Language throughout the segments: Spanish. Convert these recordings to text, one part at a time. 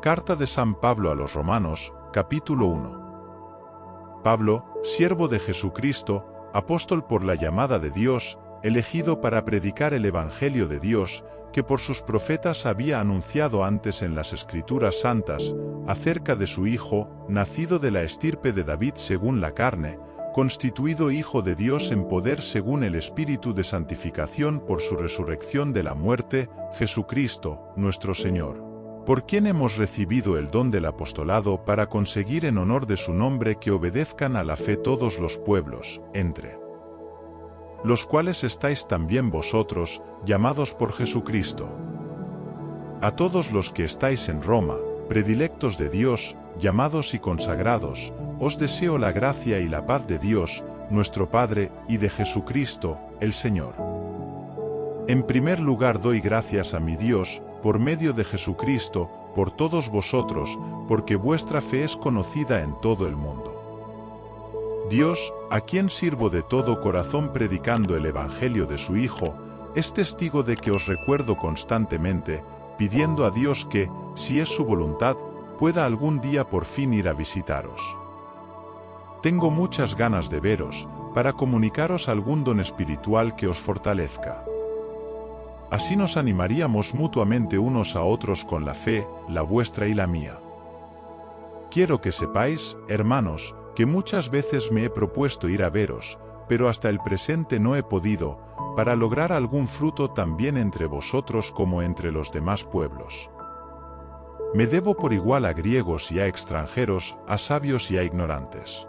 Carta de San Pablo a los Romanos, capítulo 1. Pablo, siervo de Jesucristo, apóstol por la llamada de Dios, elegido para predicar el Evangelio de Dios, que por sus profetas había anunciado antes en las Escrituras santas, acerca de su Hijo, nacido de la estirpe de David según la carne, constituido Hijo de Dios en poder según el Espíritu de santificación por su resurrección de la muerte, Jesucristo, nuestro Señor, por quien hemos recibido el don del apostolado para conseguir en honor de su nombre que obedezcan a la fe todos los pueblos, entre los cuales estáis también vosotros, llamados por Jesucristo. A todos los que estáis en Roma, predilectos de Dios, llamados y consagrados, os deseo la gracia y la paz de Dios, nuestro Padre, y de Jesucristo, el Señor. En primer lugar doy gracias a mi Dios, por medio de Jesucristo, por todos vosotros, porque vuestra fe es conocida en todo el mundo. Dios, a quien sirvo de todo corazón predicando el Evangelio de su Hijo, es testigo de que os recuerdo constantemente, pidiendo a Dios que, si es su voluntad, pueda algún día por fin ir a visitaros. Tengo muchas ganas de veros, para comunicaros algún don espiritual que os fortalezca. Así nos animaríamos mutuamente unos a otros con la fe, la vuestra y la mía. Quiero que sepáis, hermanos, que muchas veces me he propuesto ir a veros, pero hasta el presente no he podido, para lograr algún fruto también entre vosotros como entre los demás pueblos. Me debo por igual a griegos y a extranjeros, a sabios y a ignorantes.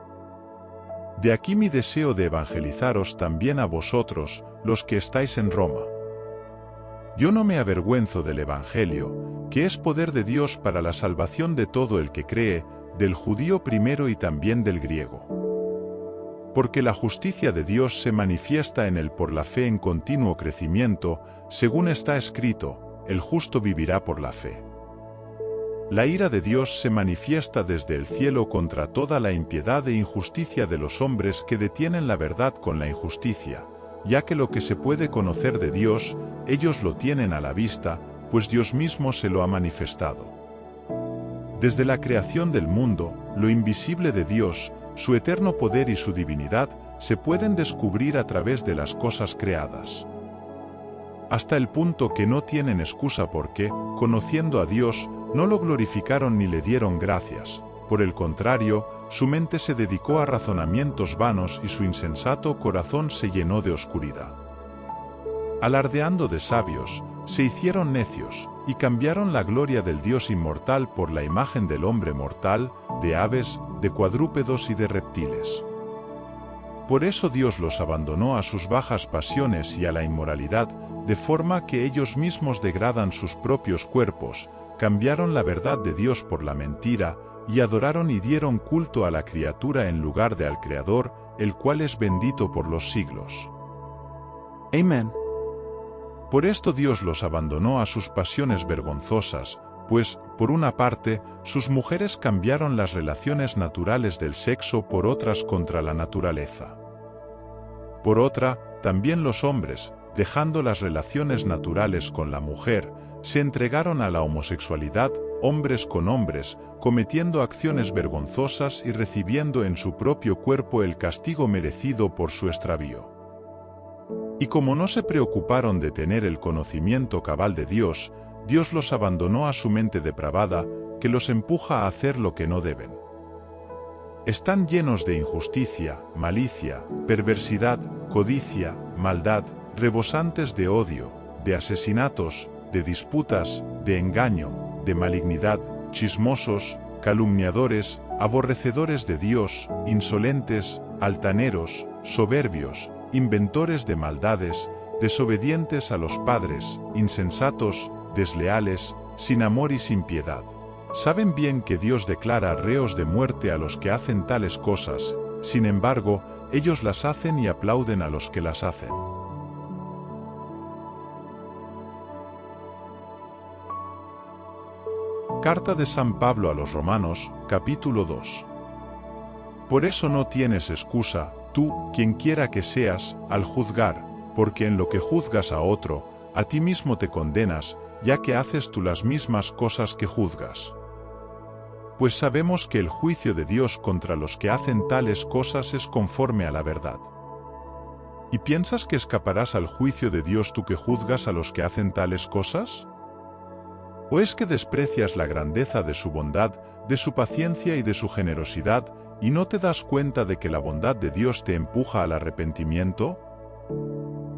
De aquí mi deseo de evangelizaros también a vosotros, los que estáis en Roma. Yo no me avergüenzo del Evangelio, que es poder de Dios para la salvación de todo el que cree, del judío primero y también del griego. Porque la justicia de Dios se manifiesta en él por la fe en continuo crecimiento, según está escrito, el justo vivirá por la fe. La ira de Dios se manifiesta desde el cielo contra toda la impiedad e injusticia de los hombres que detienen la verdad con la injusticia, ya que lo que se puede conocer de Dios, ellos lo tienen a la vista, pues Dios mismo se lo ha manifestado. Desde la creación del mundo, lo invisible de Dios, su eterno poder y su divinidad, se pueden descubrir a través de las cosas creadas. Hasta el punto que no tienen excusa porque, conociendo a Dios, no lo glorificaron ni le dieron gracias. Por el contrario, su mente se dedicó a razonamientos vanos y su insensato corazón se llenó de oscuridad. Alardeando de sabios, se hicieron necios, y cambiaron la gloria del Dios inmortal por la imagen del hombre mortal, de aves, de cuadrúpedos y de reptiles. Por eso Dios los abandonó a sus bajas pasiones y a la inmoralidad, de forma que ellos mismos degradan sus propios cuerpos, cambiaron la verdad de Dios por la mentira, y adoraron y dieron culto a la criatura en lugar de al Creador, el cual es bendito por los siglos. Amén. Por esto Dios los abandonó a sus pasiones vergonzosas, pues, por una parte, sus mujeres cambiaron las relaciones naturales del sexo por otras contra la naturaleza. Por otra, también los hombres, dejando las relaciones naturales con la mujer, se entregaron a la homosexualidad, hombres con hombres, cometiendo acciones vergonzosas y recibiendo en su propio cuerpo el castigo merecido por su extravío. Y como no se preocuparon de tener el conocimiento cabal de Dios, Dios los abandonó a su mente depravada, que los empuja a hacer lo que no deben. Están llenos de injusticia, malicia, perversidad, codicia, maldad, rebosantes de odio, de asesinatos, de disputas, de engaño, de malignidad, chismosos, calumniadores, aborrecedores de Dios, insolentes, altaneros, soberbios, inventores de maldades, desobedientes a los padres, insensatos, desleales, sin amor y sin piedad. Saben bien que Dios declara reos de muerte a los que hacen tales cosas, sin embargo, ellos las hacen y aplauden a los que las hacen. Carta de San Pablo a los Romanos, capítulo 2. Por eso no tienes excusa, tú, quien quiera que seas, al juzgar, porque en lo que juzgas a otro, a ti mismo te condenas, ya que haces tú las mismas cosas que juzgas. pues sabemos que el juicio de Dios contra los que hacen tales cosas es conforme a la verdad. ¿Y piensas que escaparás al juicio de Dios tú que juzgas a los que hacen tales cosas? ¿O es que desprecias la grandeza de su bondad, de su paciencia y de su generosidad, y no te das cuenta de que la bondad de Dios te empuja al arrepentimiento?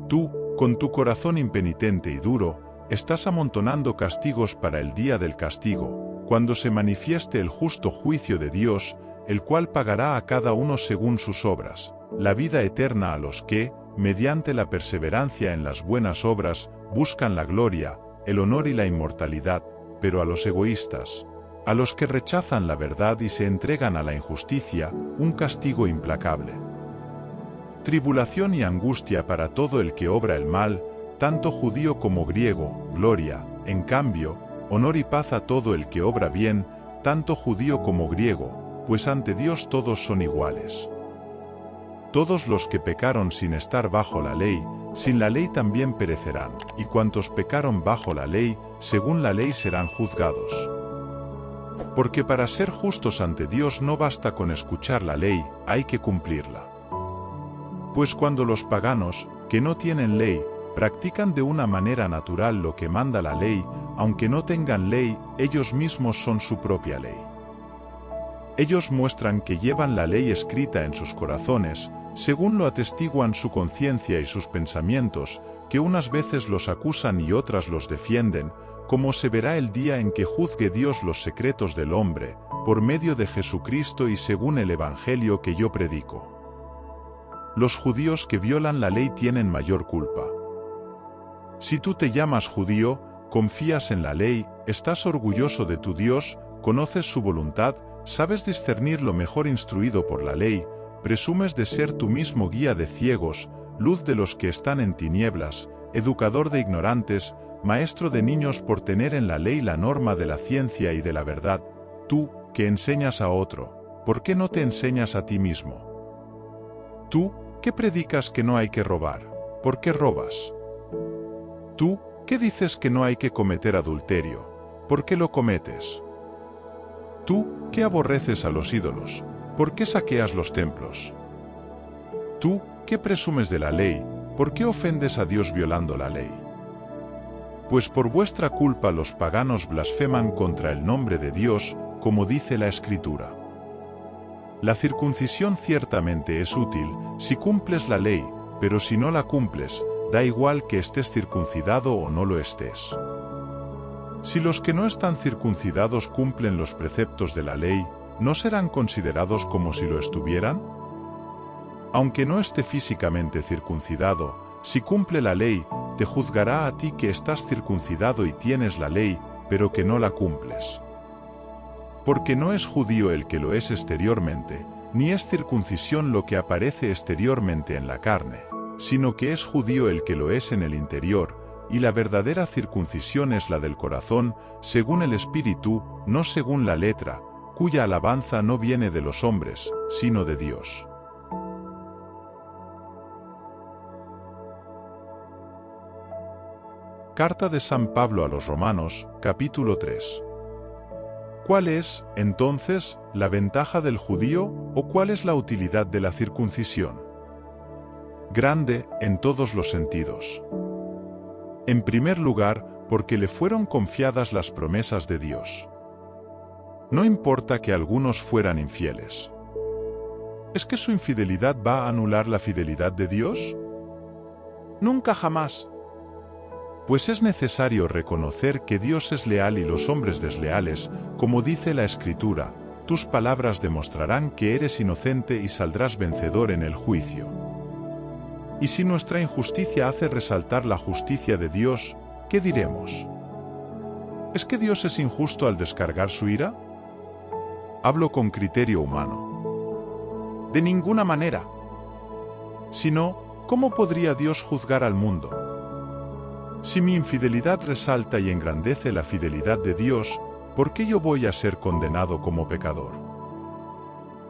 Tú, con tu corazón impenitente y duro, estás amontonando castigos para el día del castigo, cuando se manifieste el justo juicio de Dios, el cual pagará a cada uno según sus obras, la vida eterna a los que, mediante la perseverancia en las buenas obras, buscan la gloria, el honor y la inmortalidad, pero a los egoístas, a los que rechazan la verdad y se entregan a la injusticia, un castigo implacable. Tribulación y angustia para todo el que obra el mal, tanto judío como griego, gloria, en cambio, honor y paz a todo el que obra bien, tanto judío como griego, pues ante Dios todos son iguales. Todos los que pecaron sin estar bajo la ley, sin la ley también perecerán, y cuantos pecaron bajo la ley, según la ley serán juzgados. Porque para ser justos ante Dios no basta con escuchar la ley, hay que cumplirla. Pues cuando los paganos, que no tienen ley, practican de una manera natural lo que manda la ley, aunque no tengan ley, ellos mismos son su propia ley. Ellos muestran que llevan la ley escrita en sus corazones, según lo atestiguan su conciencia y sus pensamientos, que unas veces los acusan y otras los defienden, como se verá el día en que juzgue Dios los secretos del hombre, por medio de Jesucristo y según el Evangelio que yo predico. Los judíos que violan la ley tienen mayor culpa. Si tú te llamas judío, confías en la ley, estás orgulloso de tu Dios, conoces su voluntad, sabes discernir lo mejor instruido por la ley, presumes de ser tú mismo guía de ciegos, luz de los que están en tinieblas, educador de ignorantes, maestro de niños por tener en la ley la norma de la ciencia y de la verdad, tú, que enseñas a otro, ¿por qué no te enseñas a ti mismo? Tú, que predicas que no hay que robar, ¿por qué robas? Tú, que dices que no hay que cometer adulterio, ¿por qué lo cometes? Tú, que aborreces a los ídolos, ¿por qué saqueas los templos? Tú, que presumes de la ley, ¿por qué ofendes a Dios violando la ley? Pues por vuestra culpa los paganos blasfeman contra el nombre de Dios, como dice la Escritura. La circuncisión ciertamente es útil, si cumples la ley, pero si no la cumples, da igual que estés circuncidado o no lo estés. Si los que no están circuncidados cumplen los preceptos de la ley, ¿no serán considerados como si lo estuvieran? Aunque no esté físicamente circuncidado, si cumple la ley, te juzgará a ti que estás circuncidado y tienes la ley, pero que no la cumples. Porque no es judío el que lo es exteriormente, ni es circuncisión lo que aparece exteriormente en la carne, sino que es judío el que lo es en el interior, y la verdadera circuncisión es la del corazón, según el Espíritu, no según la letra, cuya alabanza no viene de los hombres, sino de Dios. Carta de San Pablo a los Romanos, capítulo 3. ¿Cuál es, entonces, la ventaja del judío, o cuál es la utilidad de la circuncisión? Grande, en todos los sentidos. En primer lugar, porque le fueron confiadas las promesas de Dios. No importa que algunos fueran infieles. ¿Es que su infidelidad va a anular la fidelidad de Dios? Nunca jamás. Pues es necesario reconocer que Dios es leal y los hombres desleales, como dice la Escritura, tus palabras demostrarán que eres inocente y saldrás vencedor en el juicio. Y si nuestra injusticia hace resaltar la justicia de Dios, ¿qué diremos? ¿Es que Dios es injusto al descargar su ira? Hablo con criterio humano. De ninguna manera. Si no, ¿cómo podría Dios juzgar al mundo? Si mi infidelidad resalta y engrandece la fidelidad de Dios, ¿por qué yo voy a ser condenado como pecador?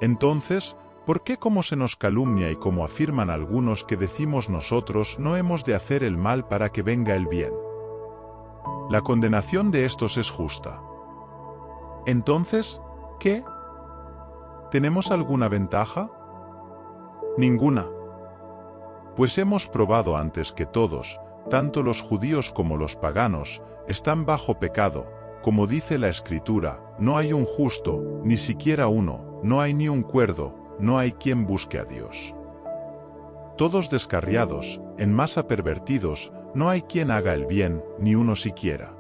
Entonces, ¿por qué como se nos calumnia y como afirman algunos que decimos nosotros no hemos de hacer el mal para que venga el bien? La condenación de estos es justa. Entonces, ¿Qué? ¿Tenemos alguna ventaja? Ninguna. Pues hemos probado antes que todos, tanto los judíos como los paganos, están bajo pecado, como dice la Escritura, no hay un justo, ni siquiera uno, no hay ni un cuerdo, no hay quien busque a Dios. Todos descarriados, en masa pervertidos, no hay quien haga el bien, ni uno siquiera.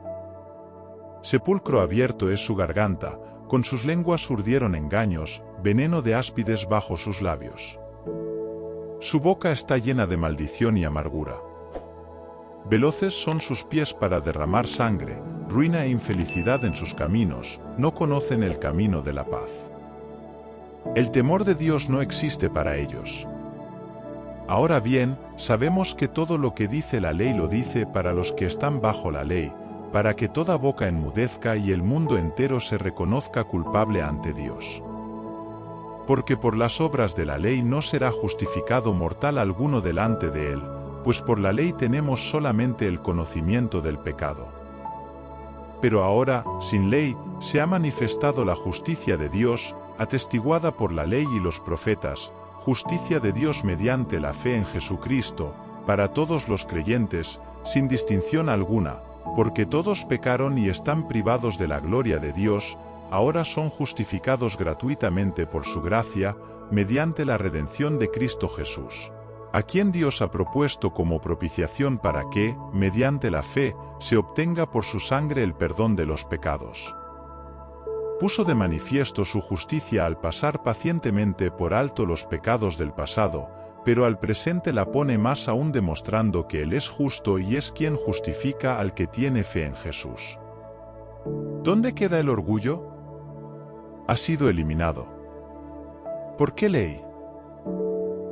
Sepulcro abierto es su garganta, con sus lenguas urdieron engaños, veneno de áspides bajo sus labios. Su boca está llena de maldición y amargura. Veloces son sus pies para derramar sangre, ruina e infelicidad en sus caminos, no conocen el camino de la paz. El temor de Dios no existe para ellos. Ahora bien, sabemos que todo lo que dice la ley lo dice para los que están bajo la ley, para que toda boca enmudezca y el mundo entero se reconozca culpable ante Dios. Porque por las obras de la ley no será justificado mortal alguno delante de él, pues por la ley tenemos solamente el conocimiento del pecado. Pero ahora, sin ley, se ha manifestado la justicia de Dios, atestiguada por la ley y los profetas, justicia de Dios mediante la fe en Jesucristo, para todos los creyentes, sin distinción alguna, porque todos pecaron y están privados de la gloria de Dios, ahora son justificados gratuitamente por su gracia, mediante la redención de Cristo Jesús, a quien Dios ha propuesto como propiciación para que, mediante la fe, se obtenga por su sangre el perdón de los pecados. Puso de manifiesto su justicia al pasar pacientemente por alto los pecados del pasado, pero al presente la pone más aún demostrando que Él es justo y es quien justifica al que tiene fe en Jesús. ¿Dónde queda el orgullo? Ha sido eliminado. ¿Por qué ley?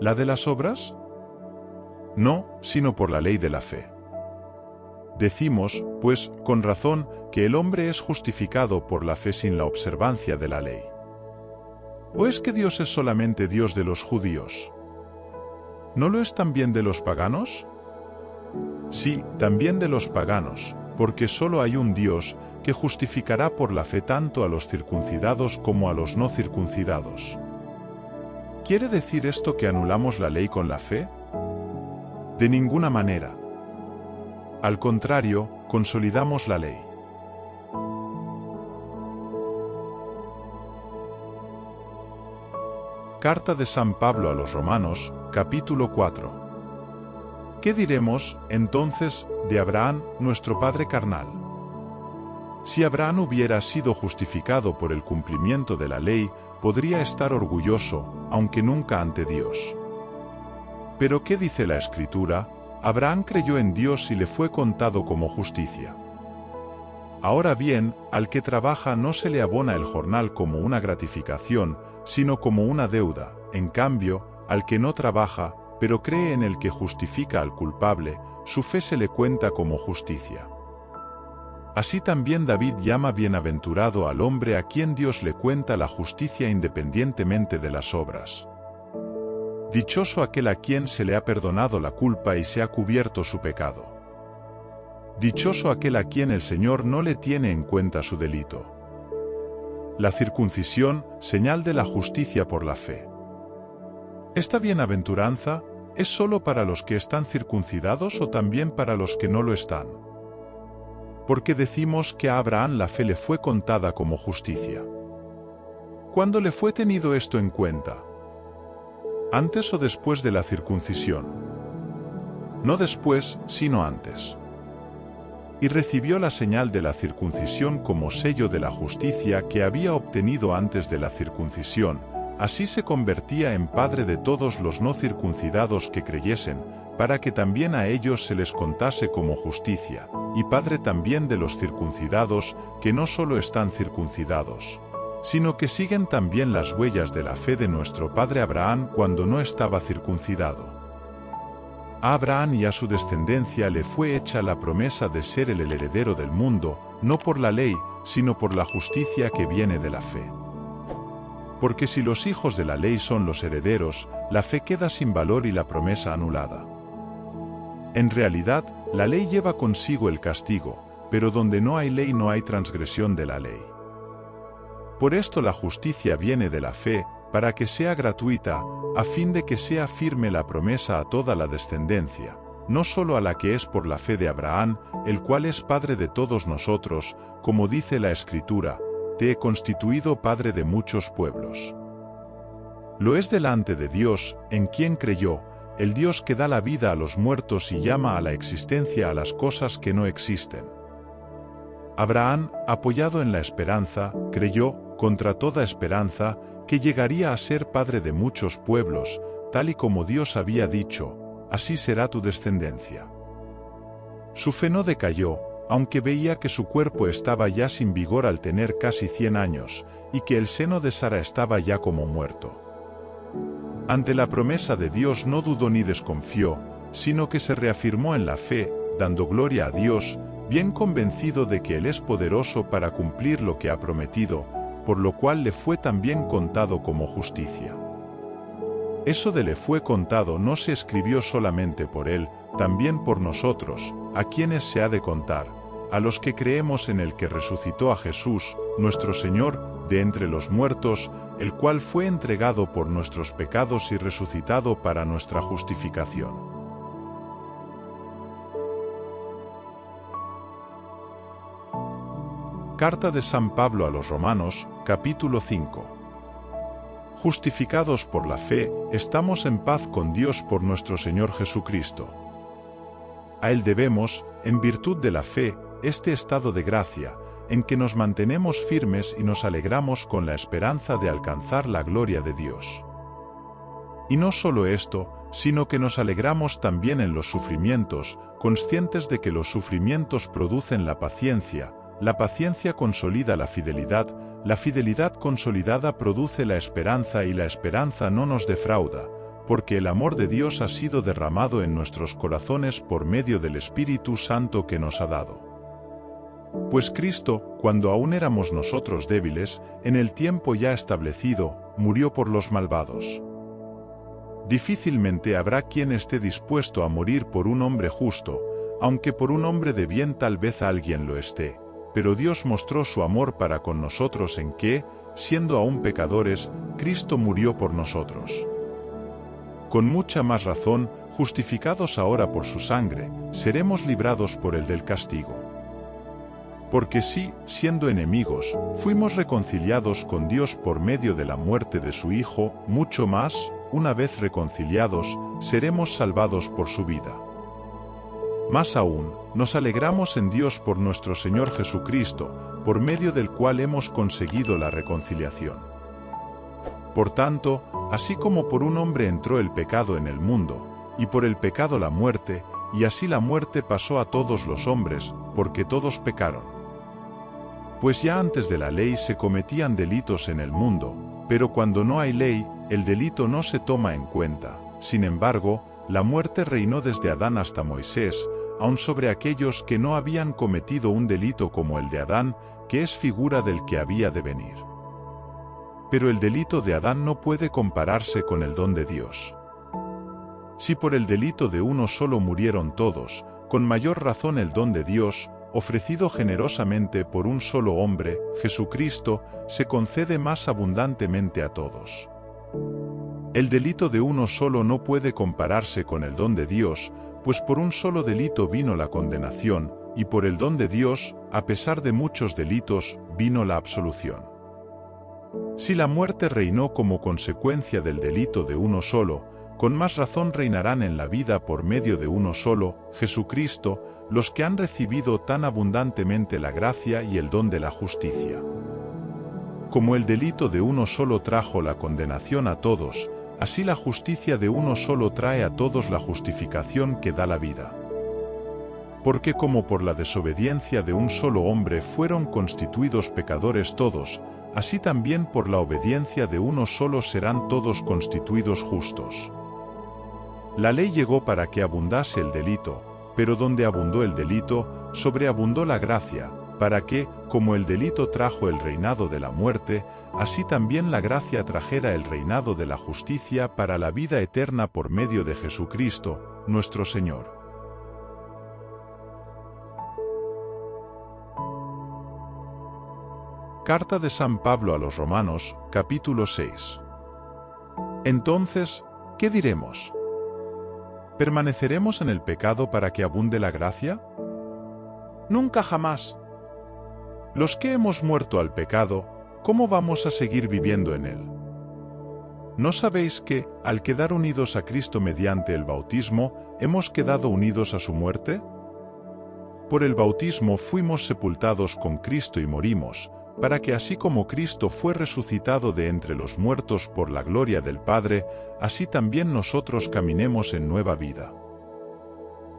¿La de las obras? No, sino por la ley de la fe. Decimos, pues, con razón, que el hombre es justificado por la fe sin la observancia de la ley. ¿O es que Dios es solamente Dios de los judíos? ¿No lo es también de los paganos? Sí, también de los paganos, porque solo hay un Dios, que justificará por la fe tanto a los circuncidados como a los no circuncidados. ¿Quiere decir esto que anulamos la ley con la fe? De ninguna manera. Al contrario, consolidamos la ley. Carta de San Pablo a los Romanos, capítulo 4. ¿Qué diremos, entonces, de Abraham, nuestro padre carnal? Si Abraham hubiera sido justificado por el cumplimiento de la ley, podría estar orgulloso, aunque nunca ante Dios. Pero ¿qué dice la Escritura? Abraham creyó en Dios y le fue contado como justicia. Ahora bien, al que trabaja no se le abona el jornal como una gratificación, sino como una deuda. En cambio, al que no trabaja, pero cree en el que justifica al culpable, su fe se le cuenta como justicia. Así también David llama bienaventurado al hombre a quien Dios le cuenta la justicia independientemente de las obras. Dichoso aquel a quien se le ha perdonado la culpa y se ha cubierto su pecado. Dichoso aquel a quien el Señor no le tiene en cuenta su delito. La circuncisión, señal de la justicia por la fe. ¿Esta bienaventuranza es sólo para los que están circuncidados o también para los que no lo están? Porque decimos que a Abraham la fe le fue contada como justicia. ¿Cuándo le fue tenido esto en cuenta? ¿Antes o después de la circuncisión? No después, sino antes. Y recibió la señal de la circuncisión como sello de la justicia que había obtenido antes de la circuncisión, así se convertía en padre de todos los no circuncidados que creyesen, para que también a ellos se les contase como justicia, y padre también de los circuncidados, que no solo están circuncidados, sino que siguen también las huellas de la fe de nuestro padre Abraham cuando no estaba circuncidado. A Abraham y a su descendencia le fue hecha la promesa de ser el heredero del mundo, no por la ley, sino por la justicia que viene de la fe. Porque si los hijos de la ley son los herederos, la fe queda sin valor y la promesa anulada. En realidad, la ley lleva consigo el castigo, pero donde no hay ley no hay transgresión de la ley. Por esto la justicia viene de la fe, para que sea gratuita, a fin de que sea firme la promesa a toda la descendencia, no solo a la que es por la fe de Abraham, el cual es padre de todos nosotros, como dice la Escritura, te he constituido padre de muchos pueblos. Lo es delante de Dios, en quien creyó, el Dios que da la vida a los muertos y llama a la existencia a las cosas que no existen. Abraham, apoyado en la esperanza, creyó, contra toda esperanza, que llegaría a ser padre de muchos pueblos, tal y como Dios había dicho, así será tu descendencia. Su fe no decayó, aunque veía que su cuerpo estaba ya sin vigor al tener casi 100 años, y que el seno de Sara estaba ya como muerto. Ante la promesa de Dios no dudó ni desconfió, sino que se reafirmó en la fe, dando gloria a Dios, bien convencido de que Él es poderoso para cumplir lo que ha prometido, por lo cual le fue también contado como justicia. Eso de le fue contado no se escribió solamente por Él, también por nosotros, a quienes se ha de contar, a los que creemos en el que resucitó a Jesús, nuestro Señor, de entre los muertos, el cual fue entregado por nuestros pecados y resucitado para nuestra justificación. Carta de San Pablo a los Romanos, capítulo 5. Justificados por la fe, estamos en paz con Dios por nuestro Señor Jesucristo. A Él debemos, en virtud de la fe, este estado de gracia, en que nos mantenemos firmes y nos alegramos con la esperanza de alcanzar la gloria de Dios. Y no solo esto, sino que nos alegramos también en los sufrimientos, conscientes de que los sufrimientos producen la paciencia consolida la fidelidad consolidada produce la esperanza y la esperanza no nos defrauda, porque el amor de Dios ha sido derramado en nuestros corazones por medio del Espíritu Santo que nos ha dado. Pues Cristo, cuando aún éramos nosotros débiles, en el tiempo ya establecido, murió por los malvados. Difícilmente habrá quien esté dispuesto a morir por un hombre justo, aunque por un hombre de bien tal vez alguien lo esté, pero Dios mostró su amor para con nosotros en que, siendo aún pecadores, Cristo murió por nosotros. Con mucha más razón, justificados ahora por su sangre, seremos librados por el del castigo. Porque si, siendo enemigos, fuimos reconciliados con Dios por medio de la muerte de su Hijo, mucho más, una vez reconciliados, seremos salvados por su vida. Más aún, nos alegramos en Dios por nuestro Señor Jesucristo, por medio del cual hemos conseguido la reconciliación. Por tanto, así como por un hombre entró el pecado en el mundo, y por el pecado la muerte, y así la muerte pasó a todos los hombres, porque todos pecaron. Pues ya antes de la ley se cometían delitos en el mundo, pero cuando no hay ley, el delito no se toma en cuenta. Sin embargo, la muerte reinó desde Adán hasta Moisés, aun sobre aquellos que no habían cometido un delito como el de Adán, que es figura del que había de venir. Pero el delito de Adán no puede compararse con el don de Dios. Si por el delito de uno solo murieron todos, con mayor razón el don de Dios, ofrecido generosamente por un solo hombre, Jesucristo, se concede más abundantemente a todos. El delito de uno solo no puede compararse con el don de Dios, pues por un solo delito vino la condenación, y por el don de Dios, a pesar de muchos delitos, vino la absolución. Si la muerte reinó como consecuencia del delito de uno solo, con más razón reinarán en la vida por medio de uno solo, Jesucristo, los que han recibido tan abundantemente la gracia y el don de la justicia. Como el delito de uno solo trajo la condenación a todos, así la justicia de uno solo trae a todos la justificación que da la vida. Porque como por la desobediencia de un solo hombre fueron constituidos pecadores todos, así también por la obediencia de uno solo serán todos constituidos justos. La ley llegó para que abundase el delito, pero donde abundó el delito, sobreabundó la gracia, para que, como el delito trajo el reinado de la muerte, así también la gracia trajera el reinado de la justicia para la vida eterna por medio de Jesucristo, nuestro Señor. Carta de San Pablo a los Romanos, capítulo 6. Entonces, ¿qué diremos? ¿Permaneceremos en el pecado para que abunde la gracia? Nunca jamás. Los que hemos muerto al pecado, ¿cómo vamos a seguir viviendo en él? ¿No sabéis que, al quedar unidos a Cristo mediante el bautismo, hemos quedado unidos a su muerte? Por el bautismo fuimos sepultados con Cristo y morimos, para que así como Cristo fue resucitado de entre los muertos por la gloria del Padre, así también nosotros caminemos en nueva vida.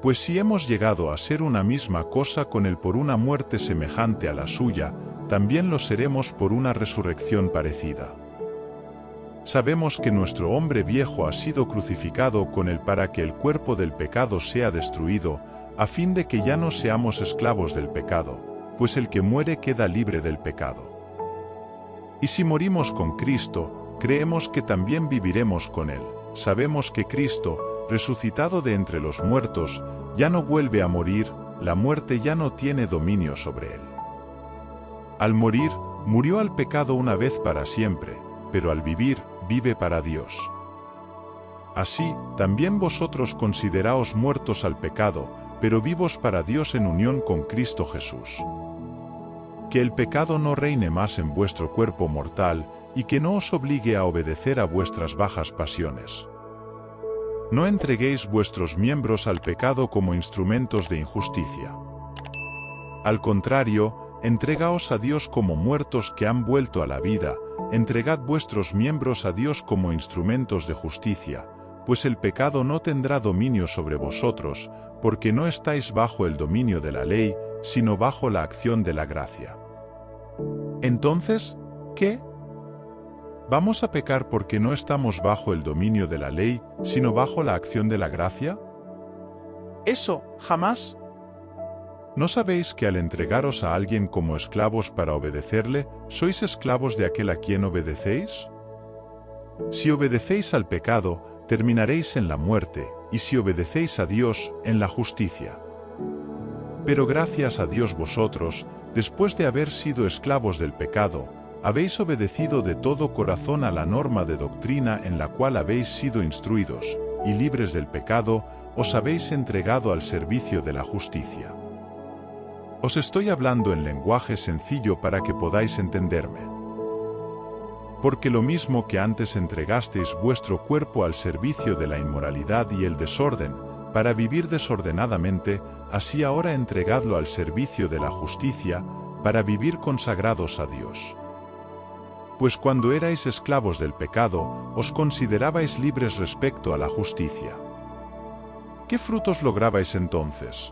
Pues si hemos llegado a ser una misma cosa con Él por una muerte semejante a la suya, también lo seremos por una resurrección parecida. Sabemos que nuestro hombre viejo ha sido crucificado con Él para que el cuerpo del pecado sea destruido, a fin de que ya no seamos esclavos del pecado, pues el que muere queda libre del pecado. Y si morimos con Cristo, creemos que también viviremos con Él. Sabemos que Cristo, resucitado de entre los muertos, ya no vuelve a morir, la muerte ya no tiene dominio sobre Él. Al morir, murió al pecado una vez para siempre, pero al vivir, vive para Dios. Así, también vosotros consideraos muertos al pecado, pero vivos para Dios en unión con Cristo Jesús. Que el pecado no reine más en vuestro cuerpo mortal, y que no os obligue a obedecer a vuestras bajas pasiones. No entreguéis vuestros miembros al pecado como instrumentos de injusticia. Al contrario, entregaos a Dios como muertos que han vuelto a la vida, entregad vuestros miembros a Dios como instrumentos de justicia, pues el pecado no tendrá dominio sobre vosotros, porque no estáis bajo el dominio de la ley, sino bajo la acción de la gracia. Entonces, ¿qué? ¿Vamos a pecar porque no estamos bajo el dominio de la ley, sino bajo la acción de la gracia? Eso, jamás. ¿No sabéis que al entregaros a alguien como esclavos para obedecerle, sois esclavos de aquel a quien obedecéis? Si obedecéis al pecado, terminaréis en la muerte, y si obedecéis a Dios, en la justicia. Pero gracias a Dios vosotros, después de haber sido esclavos del pecado, habéis obedecido de todo corazón a la norma de doctrina en la cual habéis sido instruidos, y libres del pecado, os habéis entregado al servicio de la justicia. Os estoy hablando en lenguaje sencillo para que podáis entenderme. Porque lo mismo que antes entregasteis vuestro cuerpo al servicio de la inmoralidad y el desorden, para vivir desordenadamente, así ahora entregadlo al servicio de la justicia, para vivir consagrados a Dios. Pues cuando erais esclavos del pecado, os considerabais libres respecto a la justicia. ¿Qué frutos lograbais entonces?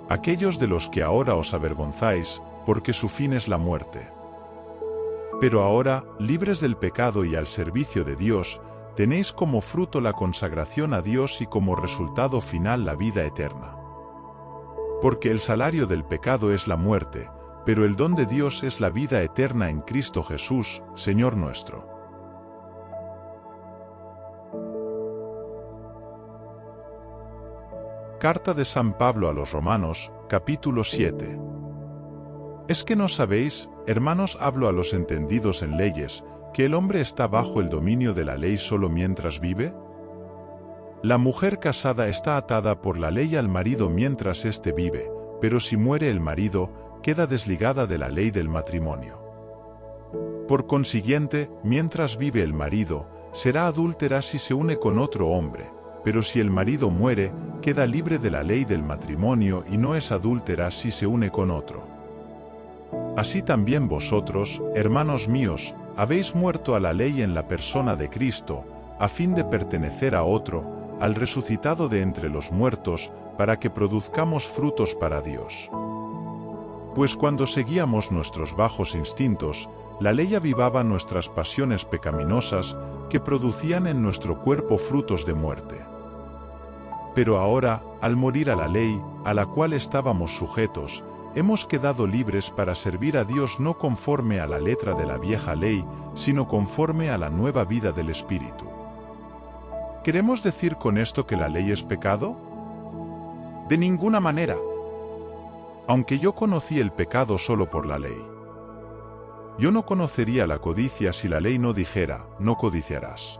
Aquellos de los que ahora os avergonzáis, porque su fin es la muerte. Pero ahora, libres del pecado y al servicio de Dios, tenéis como fruto la consagración a Dios y como resultado final la vida eterna. Porque el salario del pecado es la muerte, pero el don de Dios es la vida eterna en Cristo Jesús, Señor nuestro. Carta de San Pablo a los Romanos, capítulo 7. ¿Es que no sabéis, hermanos, hablo a los entendidos en leyes, que el hombre está bajo el dominio de la ley solo mientras vive? La mujer casada está atada por la ley al marido mientras éste vive, pero si muere el marido, queda desligada de la ley del matrimonio. Por consiguiente, mientras vive el marido, será adúltera si se une con otro hombre, pero si el marido muere, queda libre de la ley del matrimonio y no es adúltera si se une con otro. Así también vosotros, hermanos míos, habéis muerto a la ley en la persona de Cristo, a fin de pertenecer a otro, al resucitado de entre los muertos, para que produzcamos frutos para Dios. Pues cuando seguíamos nuestros bajos instintos, la ley avivaba nuestras pasiones pecaminosas, que producían en nuestro cuerpo frutos de muerte. Pero ahora, al morir a la ley, a la cual estábamos sujetos, hemos quedado libres para servir a Dios no conforme a la letra de la vieja ley, sino conforme a la nueva vida del Espíritu. ¿Queremos decir con esto que la ley es pecado? De ninguna manera. Aunque yo conocí el pecado solo por la ley. Yo no conocería la codicia si la ley no dijera, no codiciarás.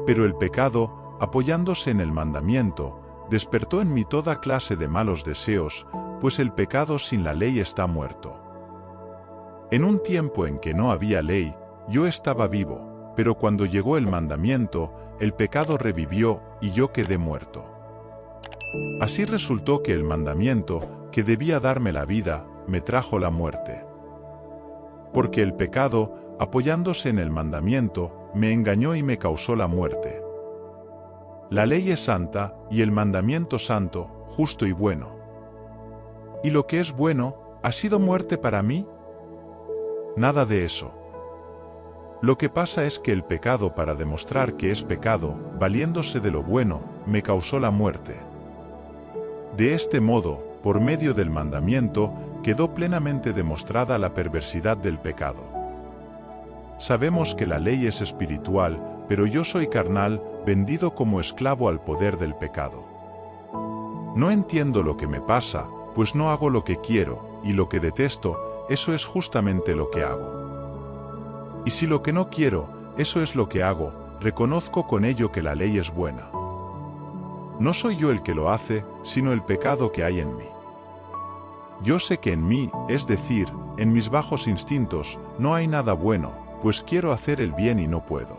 Pero el pecado, apoyándose en el mandamiento, despertó en mí toda clase de malos deseos, pues el pecado sin la ley está muerto. En un tiempo en que no había ley, yo estaba vivo, pero cuando llegó el mandamiento, el pecado revivió y yo quedé muerto. Así resultó que el mandamiento, que debía darme la vida, me trajo la muerte. Porque el pecado, apoyándose en el mandamiento, me engañó y me causó la muerte. La ley es santa, y el mandamiento santo, justo y bueno. ¿Y lo que es bueno, ha sido muerte para mí? Nada de eso. Lo que pasa es que el pecado, para demostrar que es pecado, valiéndose de lo bueno, me causó la muerte. De este modo, por medio del mandamiento, quedó plenamente demostrada la perversidad del pecado. Sabemos que la ley es espiritual, pero yo soy carnal, vendido como esclavo al poder del pecado. No entiendo lo que me pasa, pues no hago lo que quiero, y lo que detesto, eso es justamente lo que hago. Y si lo que no quiero, eso es lo que hago, reconozco con ello que la ley es buena. No soy yo el que lo hace, sino el pecado que hay en mí. Yo sé que en mí, es decir, en mis bajos instintos, no hay nada bueno, pues quiero hacer el bien y no puedo.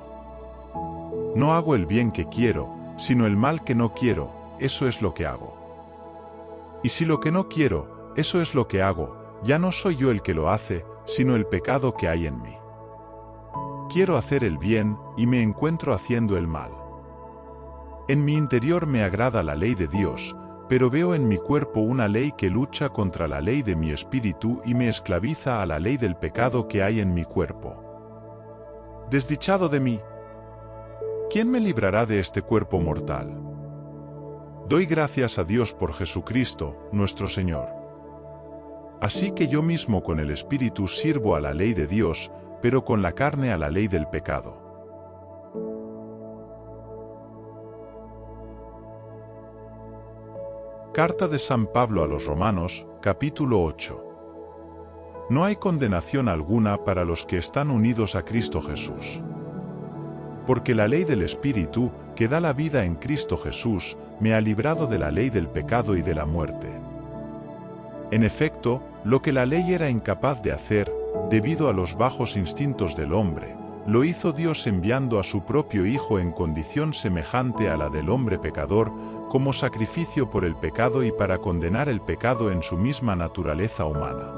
No hago el bien que quiero, sino el mal que no quiero, eso es lo que hago. Y si lo que no quiero, eso es lo que hago, ya no soy yo el que lo hace, sino el pecado que hay en mí. Quiero hacer el bien, y me encuentro haciendo el mal. En mi interior me agrada la ley de Dios, pero veo en mi cuerpo una ley que lucha contra la ley de mi espíritu y me esclaviza a la ley del pecado que hay en mi cuerpo. Desdichado de mí. ¿Quién me librará de este cuerpo mortal? Doy gracias a Dios por Jesucristo, nuestro Señor. Así que yo mismo con el espíritu sirvo a la ley de Dios, pero con la carne a la ley del pecado. Carta de San Pablo a los Romanos, capítulo 8. No hay condenación alguna para los que están unidos a Cristo Jesús. Porque la ley del Espíritu, que da la vida en Cristo Jesús, me ha librado de la ley del pecado y de la muerte. En efecto, lo que la ley era incapaz de hacer, debido a los bajos instintos del hombre, lo hizo Dios enviando a su propio Hijo en condición semejante a la del hombre pecador, como sacrificio por el pecado y para condenar el pecado en su misma naturaleza humana.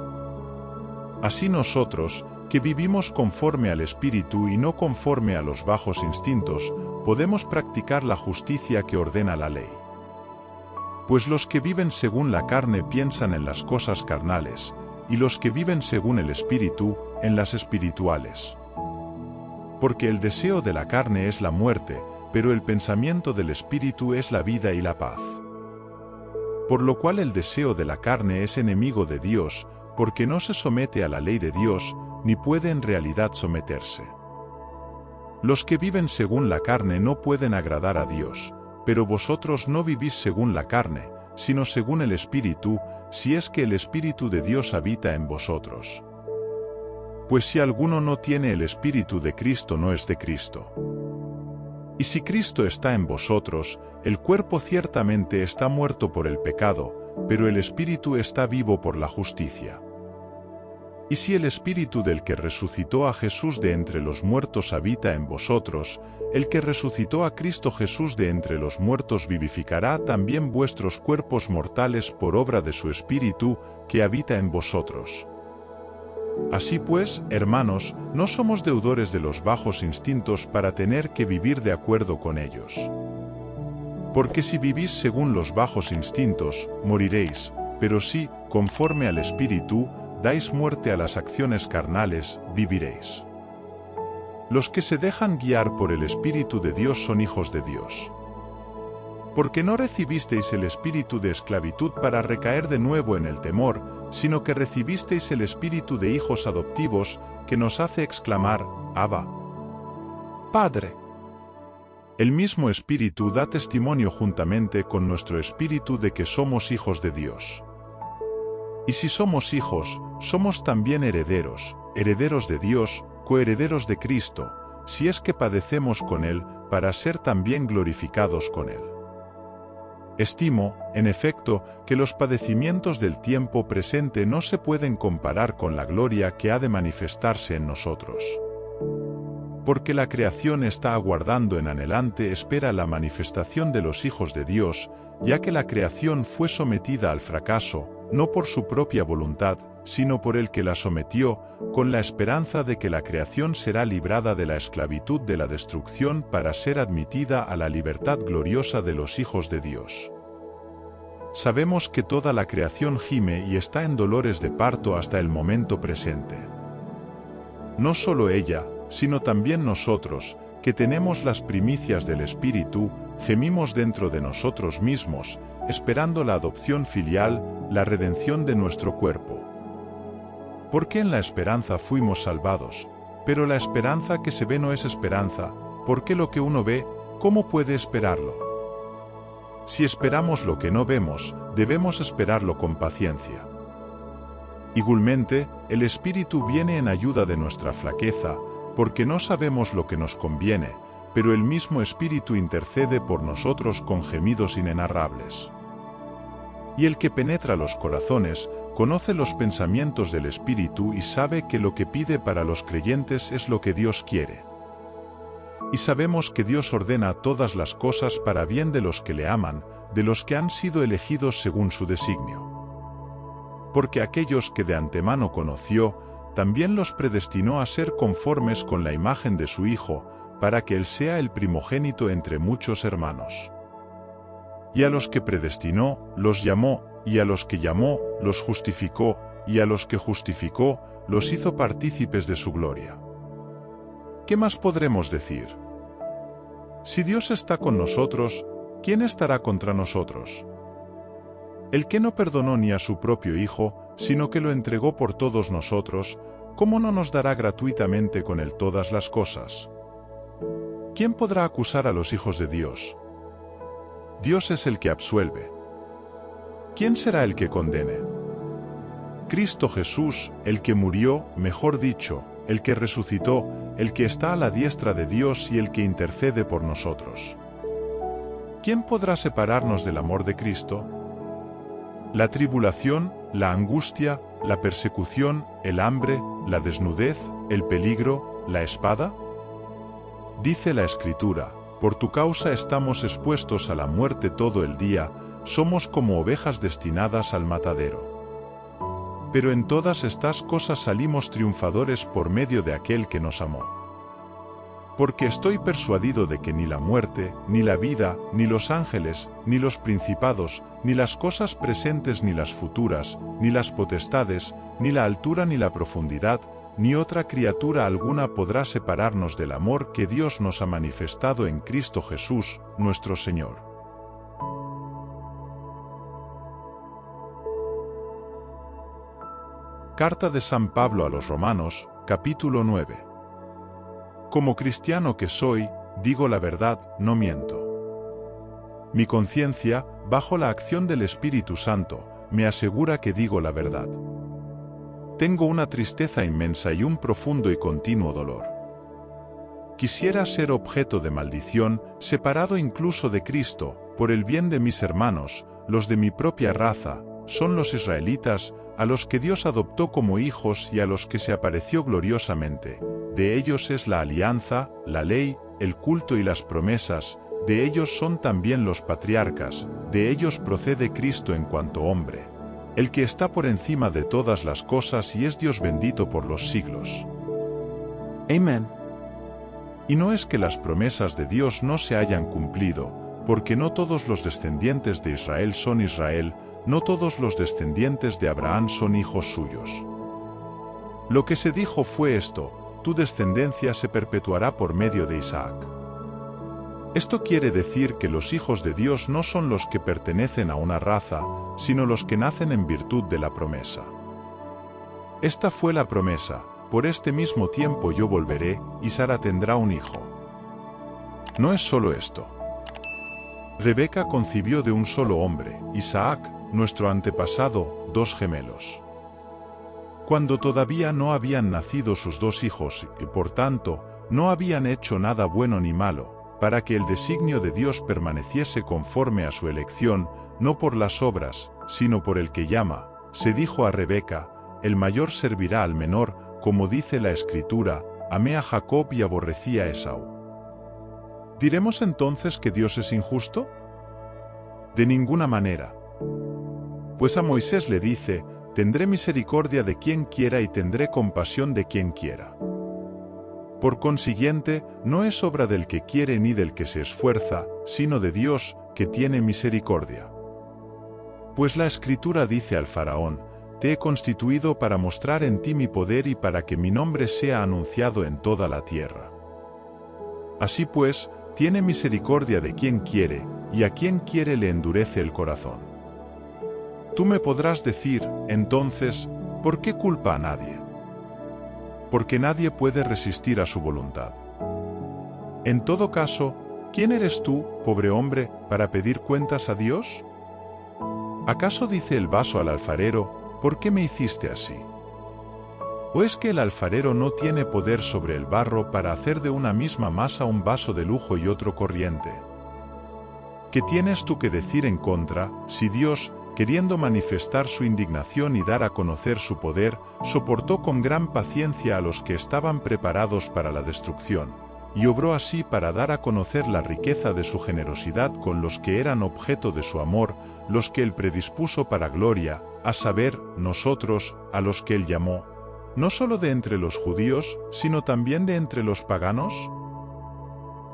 Así nosotros, que vivimos conforme al Espíritu y no conforme a los bajos instintos, podemos practicar la justicia que ordena la ley. Pues los que viven según la carne piensan en las cosas carnales, y los que viven según el Espíritu, en las espirituales. Porque el deseo de la carne es la muerte, pero el pensamiento del Espíritu es la vida y la paz. Por lo cual el deseo de la carne es enemigo de Dios, porque no se somete a la ley de Dios, ni puede en realidad someterse. Los que viven según la carne no pueden agradar a Dios, pero vosotros no vivís según la carne, sino según el Espíritu, si es que el Espíritu de Dios habita en vosotros. Pues si alguno no tiene el Espíritu de Cristo no es de Cristo. Y si Cristo está en vosotros, el cuerpo ciertamente está muerto por el pecado, pero el Espíritu está vivo por la justicia. Y si el Espíritu del que resucitó a Jesús de entre los muertos habita en vosotros, el que resucitó a Cristo Jesús de entre los muertos vivificará también vuestros cuerpos mortales por obra de su Espíritu, que habita en vosotros. Así pues, hermanos, no somos deudores de los bajos instintos para tener que vivir de acuerdo con ellos. Porque si vivís según los bajos instintos, moriréis, pero si, conforme al Espíritu, dais muerte a las acciones carnales, viviréis. Los que se dejan guiar por el Espíritu de Dios son hijos de Dios. Porque no recibisteis el espíritu de esclavitud para recaer de nuevo en el temor, sino que recibisteis el espíritu de hijos adoptivos, que nos hace exclamar, Abba, Padre. El mismo Espíritu da testimonio juntamente con nuestro espíritu de que somos hijos de Dios. Y si somos hijos, somos también herederos, herederos de Dios, coherederos de Cristo, si es que padecemos con Él, para ser también glorificados con Él. Estimo, en efecto, que los padecimientos del tiempo presente no se pueden comparar con la gloria que ha de manifestarse en nosotros. Porque la creación está aguardando en anhelante espera la manifestación de los hijos de Dios, ya que la creación fue sometida al fracaso, no por su propia voluntad, sino por el que la sometió, con la esperanza de que la creación será librada de la esclavitud de la destrucción para ser admitida a la libertad gloriosa de los hijos de Dios. Sabemos que toda la creación gime y está en dolores de parto hasta el momento presente. No solo ella, sino también nosotros, que tenemos las primicias del Espíritu, gemimos dentro de nosotros mismos, esperando la adopción filial, la redención de nuestro cuerpo. Porque en la esperanza fuimos salvados, pero la esperanza que se ve no es esperanza, porque lo que uno ve, ¿cómo puede esperarlo? Si esperamos lo que no vemos, debemos esperarlo con paciencia. Igualmente, el Espíritu viene en ayuda de nuestra flaqueza, porque no sabemos lo que nos conviene, pero el mismo Espíritu intercede por nosotros con gemidos inenarrables. Y el que penetra los corazones, conoce los pensamientos del Espíritu y sabe que lo que pide para los creyentes es lo que Dios quiere. Y sabemos que Dios ordena todas las cosas para bien de los que le aman, de los que han sido elegidos según su designio. Porque aquellos que de antemano conoció, también los predestinó a ser conformes con la imagen de su Hijo, para que Él sea el primogénito entre muchos hermanos. Y a los que predestinó, los llamó, y a los que llamó, los justificó, y a los que justificó, los hizo partícipes de su gloria. ¿Qué más podremos decir? Si Dios está con nosotros, ¿quién estará contra nosotros? El que no perdonó ni a su propio Hijo, sino que lo entregó por todos nosotros, ¿cómo no nos dará gratuitamente con Él todas las cosas? ¿Quién podrá acusar a los hijos de Dios? Dios es el que absuelve. ¿Quién será el que condene? Cristo Jesús, el que murió, mejor dicho, el que resucitó, el que está a la diestra de Dios y el que intercede por nosotros. ¿Quién podrá separarnos del amor de Cristo? La tribulación, la angustia, la persecución, el hambre, la desnudez, el peligro, la espada. Dice la Escritura, por tu causa estamos expuestos a la muerte todo el día, somos como ovejas destinadas al matadero. Pero en todas estas cosas salimos triunfadores por medio de aquel que nos amó. Porque estoy persuadido de que ni la muerte, ni la vida, ni los ángeles, ni los principados, ni las cosas presentes ni las futuras, ni las potestades, ni la altura ni la profundidad, ni otra criatura alguna podrá separarnos del amor que Dios nos ha manifestado en Cristo Jesús, nuestro Señor. Carta de San Pablo a los Romanos, capítulo 9. Como cristiano que soy, digo la verdad, no miento. Mi conciencia, bajo la acción del Espíritu Santo, me asegura que digo la verdad. Tengo una tristeza inmensa y un profundo y continuo dolor. Quisiera ser objeto de maldición, separado incluso de Cristo, por el bien de mis hermanos, los de mi propia raza, son los israelitas, a los que Dios adoptó como hijos y a los que se apareció gloriosamente. De ellos es la alianza, la ley, el culto y las promesas, de ellos son también los patriarcas, de ellos procede Cristo en cuanto hombre, el que está por encima de todas las cosas y es Dios bendito por los siglos. Amén. Y no es que las promesas de Dios no se hayan cumplido, porque no todos los descendientes de Israel son Israel, no todos los descendientes de Abraham son hijos suyos. Lo que se dijo fue esto: tu descendencia se perpetuará por medio de Isaac. Esto quiere decir que los hijos de Dios no son los que pertenecen a una raza, sino los que nacen en virtud de la promesa. Esta fue la promesa: por este mismo tiempo yo volveré, y Sara tendrá un hijo. No es solo esto. Rebeca concibió de un solo hombre, Isaac, nuestro antepasado, 2 gemelos. cuando todavía no habían nacido sus 2 hijos y por tanto no habían hecho nada bueno ni malo, para que el designio de Dios permaneciese conforme a su elección, no por las obras, sino por el que llama, se dijo a Rebeca, el mayor servirá al menor, como dice la Escritura, amé a Jacob y aborrecí a Esaú. ¿Diremos entonces que Dios es injusto? De ninguna manera. Pues a Moisés le dice, tendré misericordia de quien quiera y tendré compasión de quien quiera. Por consiguiente, no es obra del que quiere ni del que se esfuerza, sino de Dios, que tiene misericordia. Pues la Escritura dice al faraón, te he constituido para mostrar en ti mi poder y para que mi nombre sea anunciado en toda la tierra. Así pues, tiene misericordia de quien quiere, y a quien quiere le endurece el corazón. Tú me podrás decir, entonces, ¿por qué culpa a nadie? Porque nadie puede resistir a su voluntad. En todo caso, ¿quién eres tú, pobre hombre, para pedir cuentas a Dios? ¿Acaso dice el vaso al alfarero, ¿por qué me hiciste así? ¿O es que el alfarero no tiene poder sobre el barro para hacer de una misma masa un vaso de lujo y otro corriente? ¿Qué tienes tú que decir en contra, si Dios, queriendo manifestar su indignación y dar a conocer su poder, soportó con gran paciencia a los que estaban preparados para la destrucción, y obró así para dar a conocer la riqueza de su generosidad con los que eran objeto de su amor, los que él predispuso para gloria, a saber, nosotros, a los que él llamó, no solo de entre los judíos, sino también de entre los paganos?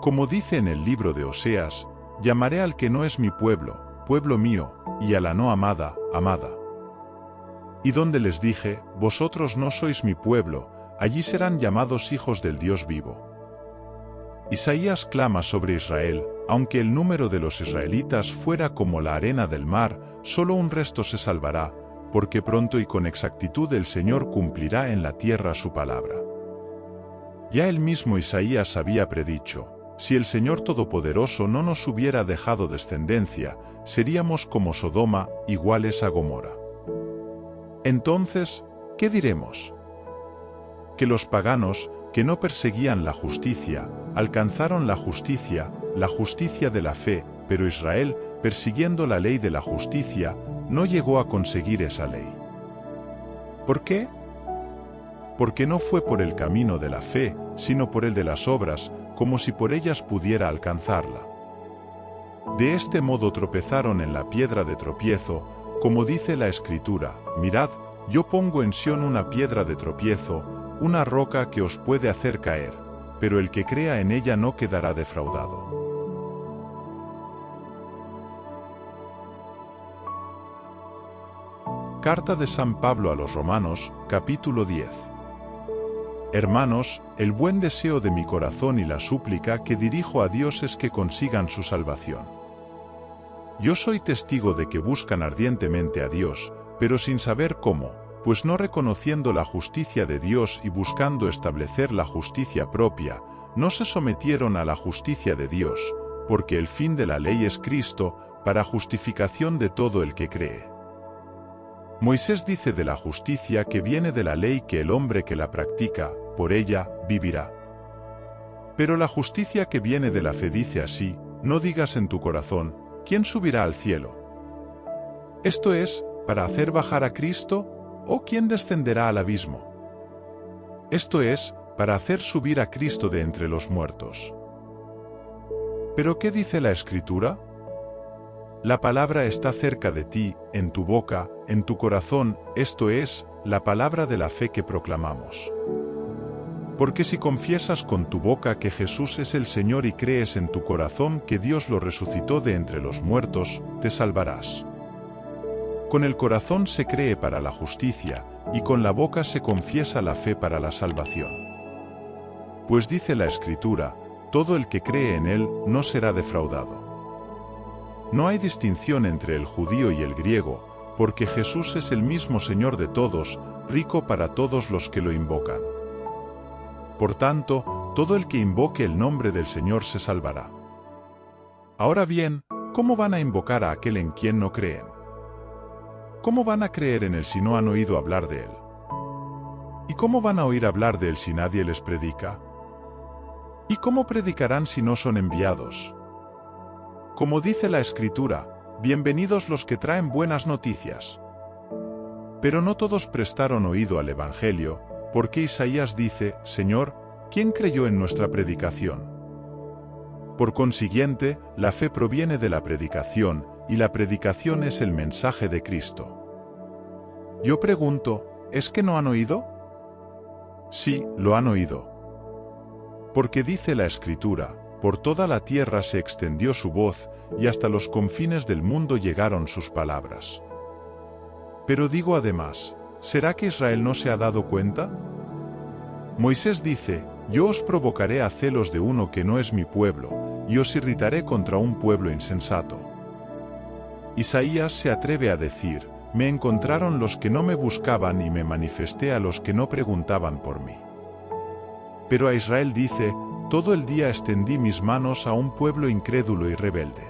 Como dice en el libro de Oseas, llamaré al que no es mi pueblo, pueblo mío, y a la no amada, amada. Y donde les dije, vosotros no sois mi pueblo, allí serán llamados hijos del Dios vivo. Isaías clama sobre Israel, aunque el número de los israelitas fuera como la arena del mar, solo un resto se salvará, porque pronto y con exactitud el Señor cumplirá en la tierra su palabra. Ya el mismo Isaías había predicho, si el Señor Todopoderoso no nos hubiera dejado descendencia, seríamos como Sodoma, iguales a Gomorra. Entonces, ¿qué diremos? Que los paganos, que no perseguían la justicia, alcanzaron la justicia de la fe, pero Israel, persiguiendo la ley de la justicia, no llegó a conseguir esa ley. ¿Por qué? Porque no fue por el camino de la fe, sino por el de las obras, como si por ellas pudiera alcanzarla. De este modo tropezaron en la piedra de tropiezo, como dice la Escritura, mirad, yo pongo en Sión una piedra de tropiezo, una roca que os puede hacer caer, pero el que crea en ella no quedará defraudado. Carta de San Pablo a los Romanos, capítulo 10. Hermanos, el buen deseo de mi corazón y la súplica que dirijo a Dios es que consigan su salvación. Yo soy testigo de que buscan ardientemente a Dios, pero sin saber cómo, pues no reconociendo la justicia de Dios y buscando establecer la justicia propia, no se sometieron a la justicia de Dios, porque el fin de la ley es Cristo, para justificación de todo el que cree. Moisés dice de la justicia que viene de la ley que el hombre que la practica, por ella, vivirá. Pero la justicia que viene de la fe dice así, no digas en tu corazón, ¿quién subirá al cielo? Esto es, ¿para hacer bajar a Cristo? ¿O quién descenderá al abismo? Esto es, para hacer subir a Cristo de entre los muertos. ¿Pero qué dice la Escritura? La palabra está cerca de ti, en tu boca, en tu corazón, esto es, la palabra de la fe que proclamamos. Porque si confiesas con tu boca que Jesús es el Señor y crees en tu corazón que Dios lo resucitó de entre los muertos, te salvarás. Con el corazón se cree para la justicia, y con la boca se confiesa la fe para la salvación. Pues dice la Escritura, todo el que cree en Él no será defraudado. No hay distinción entre el judío y el griego, porque Jesús es el mismo Señor de todos, rico para todos los que lo invocan. Por tanto, todo el que invoque el nombre del Señor se salvará. Ahora bien, ¿cómo van a invocar a aquel en quien no creen? ¿Cómo van a creer en Él si no han oído hablar de Él? ¿Y cómo van a oír hablar de él si nadie les predica? ¿Y cómo predicarán si no son enviados? Como dice la Escritura, bienvenidos los que traen buenas noticias. Pero no todos prestaron oído al Evangelio, porque Isaías dice, Señor, ¿quién creyó en nuestra predicación? Por consiguiente, la fe proviene de la predicación, y la predicación es el mensaje de Cristo. Yo pregunto, ¿es que no han oído? Sí, lo han oído. Porque dice la Escritura, por toda la tierra se extendió su voz, y hasta los confines del mundo llegaron sus palabras. Pero digo además, ¿será que Israel no se ha dado cuenta? Moisés dice, yo os provocaré a celos de uno que no es mi pueblo, y os irritaré contra un pueblo insensato. Isaías se atreve a decir, me encontraron los que no me buscaban y me manifesté a los que no preguntaban por mí. Pero a Israel dice, todo el día extendí mis manos a un pueblo incrédulo y rebelde.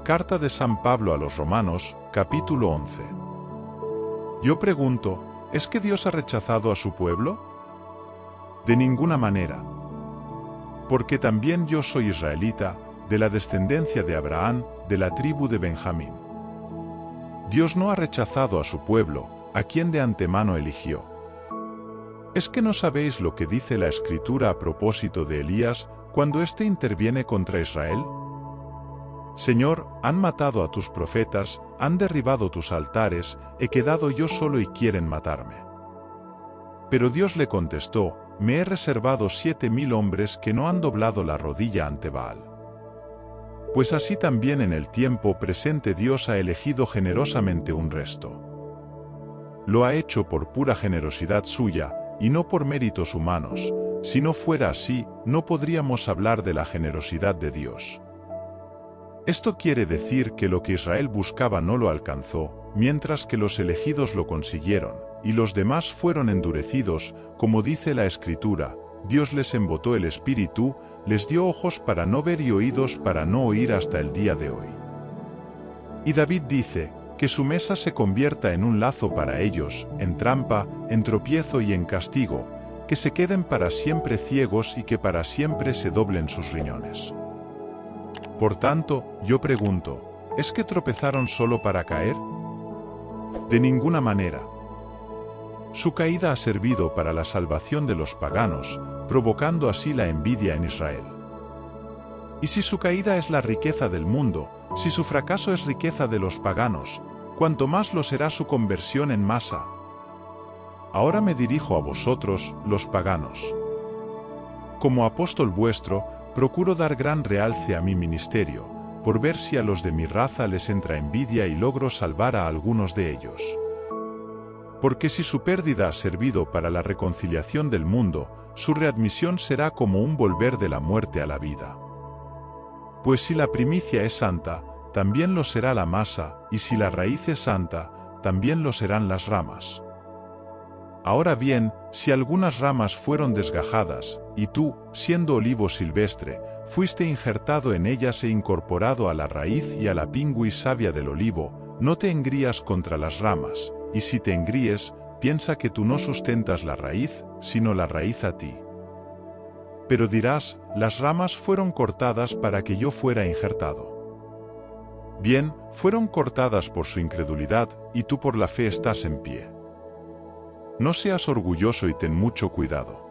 Carta de San Pablo a los Romanos, capítulo 11. Yo pregunto, ¿es que Dios ha rechazado a su pueblo? De ninguna manera. Porque también yo soy israelita, de la descendencia de Abraham, de la tribu de Benjamín. Dios no ha rechazado a su pueblo, a quien de antemano eligió. ¿Es que no sabéis lo que dice la Escritura a propósito de Elías, cuando éste interviene contra Israel? Señor, han matado a tus profetas, han derribado tus altares, he quedado yo solo y quieren matarme. Pero Dios le contestó, me he reservado 7,000 hombres que no han doblado la rodilla ante Baal. Pues así también en el tiempo presente Dios ha elegido generosamente un resto. Lo ha hecho por pura generosidad suya, y no por méritos humanos. Si no fuera así, no podríamos hablar de la generosidad de Dios. Esto quiere decir que lo que Israel buscaba no lo alcanzó, mientras que los elegidos lo consiguieron, y los demás fueron endurecidos, como dice la Escritura, Dios les embotó el espíritu, les dio ojos para no ver y oídos para no oír hasta el día de hoy. Y David dice, que su mesa se convierta en un lazo para ellos, en trampa, en tropiezo y en castigo, que se queden para siempre ciegos y que para siempre se doblen sus riñones. Por tanto, yo pregunto, ¿es que tropezaron solo para caer? De ninguna manera. Su caída ha servido para la salvación de los paganos, provocando así la envidia en Israel. Y si su caída es la riqueza del mundo, si su fracaso es riqueza de los paganos, cuanto más lo será su conversión en masa. Ahora me dirijo a vosotros, los paganos. Como apóstol vuestro, procuro dar gran realce a mi ministerio, por ver si a los de mi raza les entra envidia y logro salvar a algunos de ellos. Porque si su pérdida ha servido para la reconciliación del mundo, su readmisión será como un volver de la muerte a la vida. Pues si la primicia es santa, también lo será la masa, y si la raíz es santa, también lo serán las ramas. Ahora bien, si algunas ramas fueron desgajadas, y tú, siendo olivo silvestre, fuiste injertado en ellas e incorporado a la raíz y a la pingüi savia del olivo, no te engrías contra las ramas, y si te engríes, piensa que tú no sustentas la raíz, sino la raíz a ti. Pero dirás, las ramas fueron cortadas para que yo fuera injertado. Bien, fueron cortadas por su incredulidad, y tú por la fe estás en pie. No seas orgulloso y ten mucho cuidado.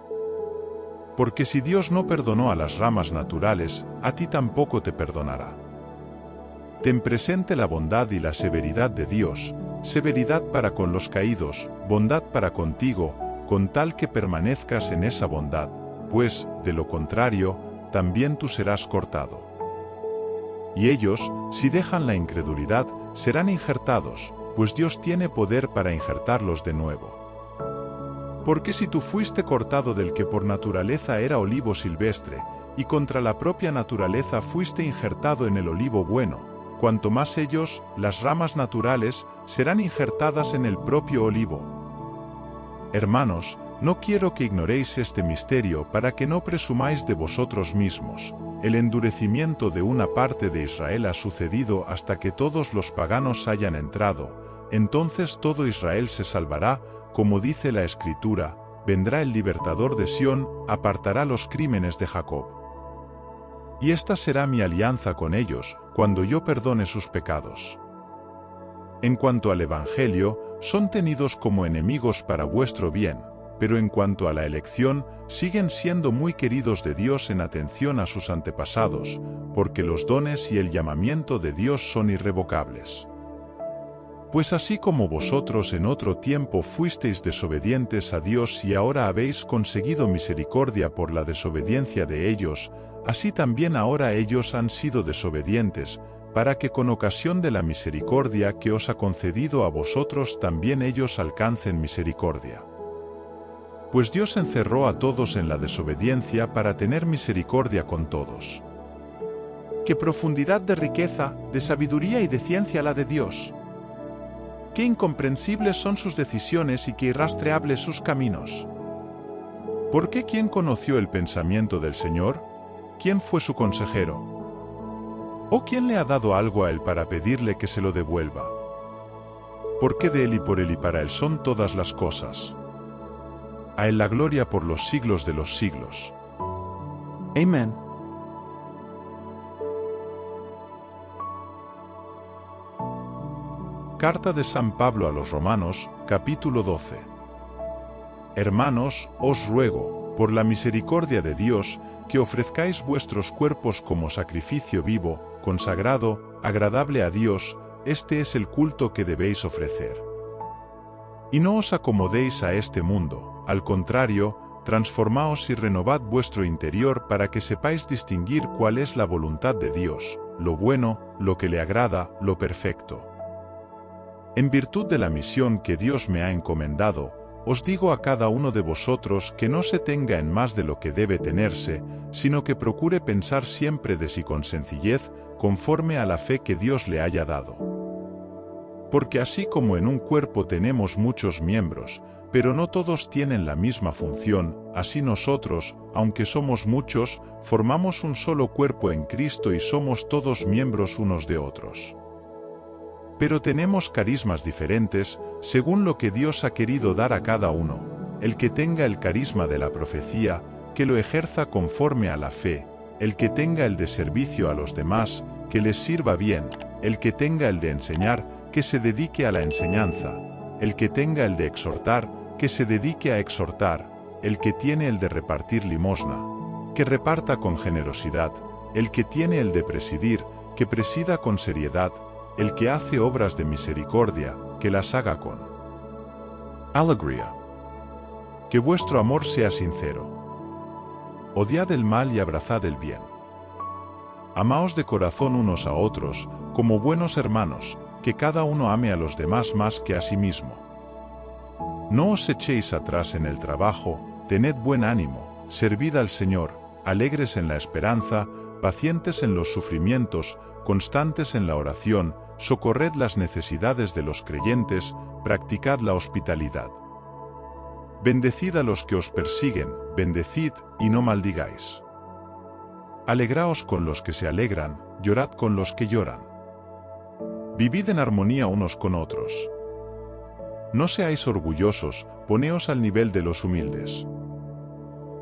Porque si Dios no perdonó a las ramas naturales, a ti tampoco te perdonará. Ten presente la bondad y la severidad de Dios, severidad para con los caídos, bondad para contigo, con tal que permanezcas en esa bondad, pues, de lo contrario, también tú serás cortado. Y ellos, si dejan la incredulidad, serán injertados, pues Dios tiene poder para injertarlos de nuevo. Porque si tú fuiste cortado del que por naturaleza era olivo silvestre, y contra la propia naturaleza fuiste injertado en el olivo bueno, cuanto más ellos, las ramas naturales, serán injertadas en el propio olivo. Hermanos, no quiero que ignoréis este misterio para que no presumáis de vosotros mismos. el endurecimiento de una parte de Israel ha sucedido hasta que todos los paganos hayan entrado, entonces todo Israel se salvará, como dice la Escritura, vendrá el libertador de Sión, apartará los crímenes de Jacob. Y esta será mi alianza con ellos, cuando yo perdone sus pecados. En cuanto al Evangelio, son tenidos como enemigos para vuestro bien, pero en cuanto a la elección, siguen siendo muy queridos de Dios en atención a sus antepasados, porque los dones y el llamamiento de Dios son irrevocables. Pues así como vosotros en otro tiempo fuisteis desobedientes a Dios y ahora habéis conseguido misericordia por la desobediencia de ellos, así también ahora ellos han sido desobedientes, para que con ocasión de la misericordia que os ha concedido a vosotros también ellos alcancen misericordia. Pues Dios encerró a todos en la desobediencia para tener misericordia con todos. ¡Qué profundidad de riqueza, de sabiduría y de ciencia la de Dios! ¡Qué incomprensibles son sus decisiones y qué irrastreables sus caminos! ¿Por qué quién conoció el pensamiento del Señor? ¿Quién fue su consejero? ¿O quién le ha dado algo a él para pedirle que se lo devuelva? Porque de él y por él y para él son todas las cosas. A él la gloria por los siglos de los siglos. Amén. Carta de San Pablo a los Romanos, capítulo 12. Hermanos, os ruego, por la misericordia de Dios, que ofrezcáis vuestros cuerpos como sacrificio vivo, consagrado, agradable a Dios, este es el culto que debéis ofrecer. Y no os acomodéis a este mundo, al contrario, transformaos y renovad vuestro interior para que sepáis distinguir cuál es la voluntad de Dios, lo bueno, lo que le agrada, lo perfecto. En virtud de la misión que Dios me ha encomendado, os digo a cada uno de vosotros que no se tenga en más de lo que debe tenerse, sino que procure pensar siempre de sí con sencillez, conforme a la fe que Dios le haya dado. Porque así como en un cuerpo tenemos muchos miembros, pero no todos tienen la misma función, así nosotros, aunque somos muchos, formamos un solo cuerpo en Cristo y somos todos miembros unos de otros. Pero tenemos carismas diferentes, según lo que Dios ha querido dar a cada uno. El que tenga el carisma de la profecía, que lo ejerza conforme a la fe; el que tenga el de servicio a los demás, que les sirva bien; el que tenga el de enseñar, que se dedique a la enseñanza; el que tenga el de exhortar, que se dedique a exhortar; el que tiene el de repartir limosna, que reparta con generosidad; el que tiene el de presidir, que presida con seriedad; el que hace obras de misericordia, que las haga con alegría. Que vuestro amor sea sincero. Odiad el mal y abrazad el bien. Amaos de corazón unos a otros, como buenos hermanos, que cada uno ame a los demás más que a sí mismo. No os echéis atrás en el trabajo, tened buen ánimo, servid al Señor, alegres en la esperanza, pacientes en los sufrimientos, constantes en la oración, socorred las necesidades de los creyentes, practicad la hospitalidad. Bendecid a los que os persiguen, bendecid y no maldigáis. Alegraos con los que se alegran, llorad con los que lloran. Vivid en armonía unos con otros. No seáis orgullosos, poneos al nivel de los humildes.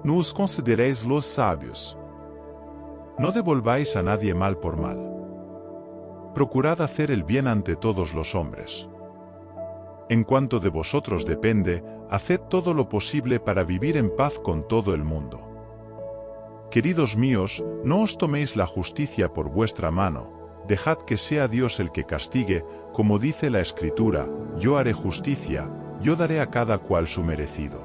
No os consideréis los sabios. No devolváis a nadie mal por mal. Procurad hacer el bien ante todos los hombres. En cuanto de vosotros depende, haced todo lo posible para vivir en paz con todo el mundo. Queridos míos, no os toméis la justicia por vuestra mano, dejad que sea Dios el que castigue, como dice la Escritura, yo haré justicia, yo daré a cada cual su merecido.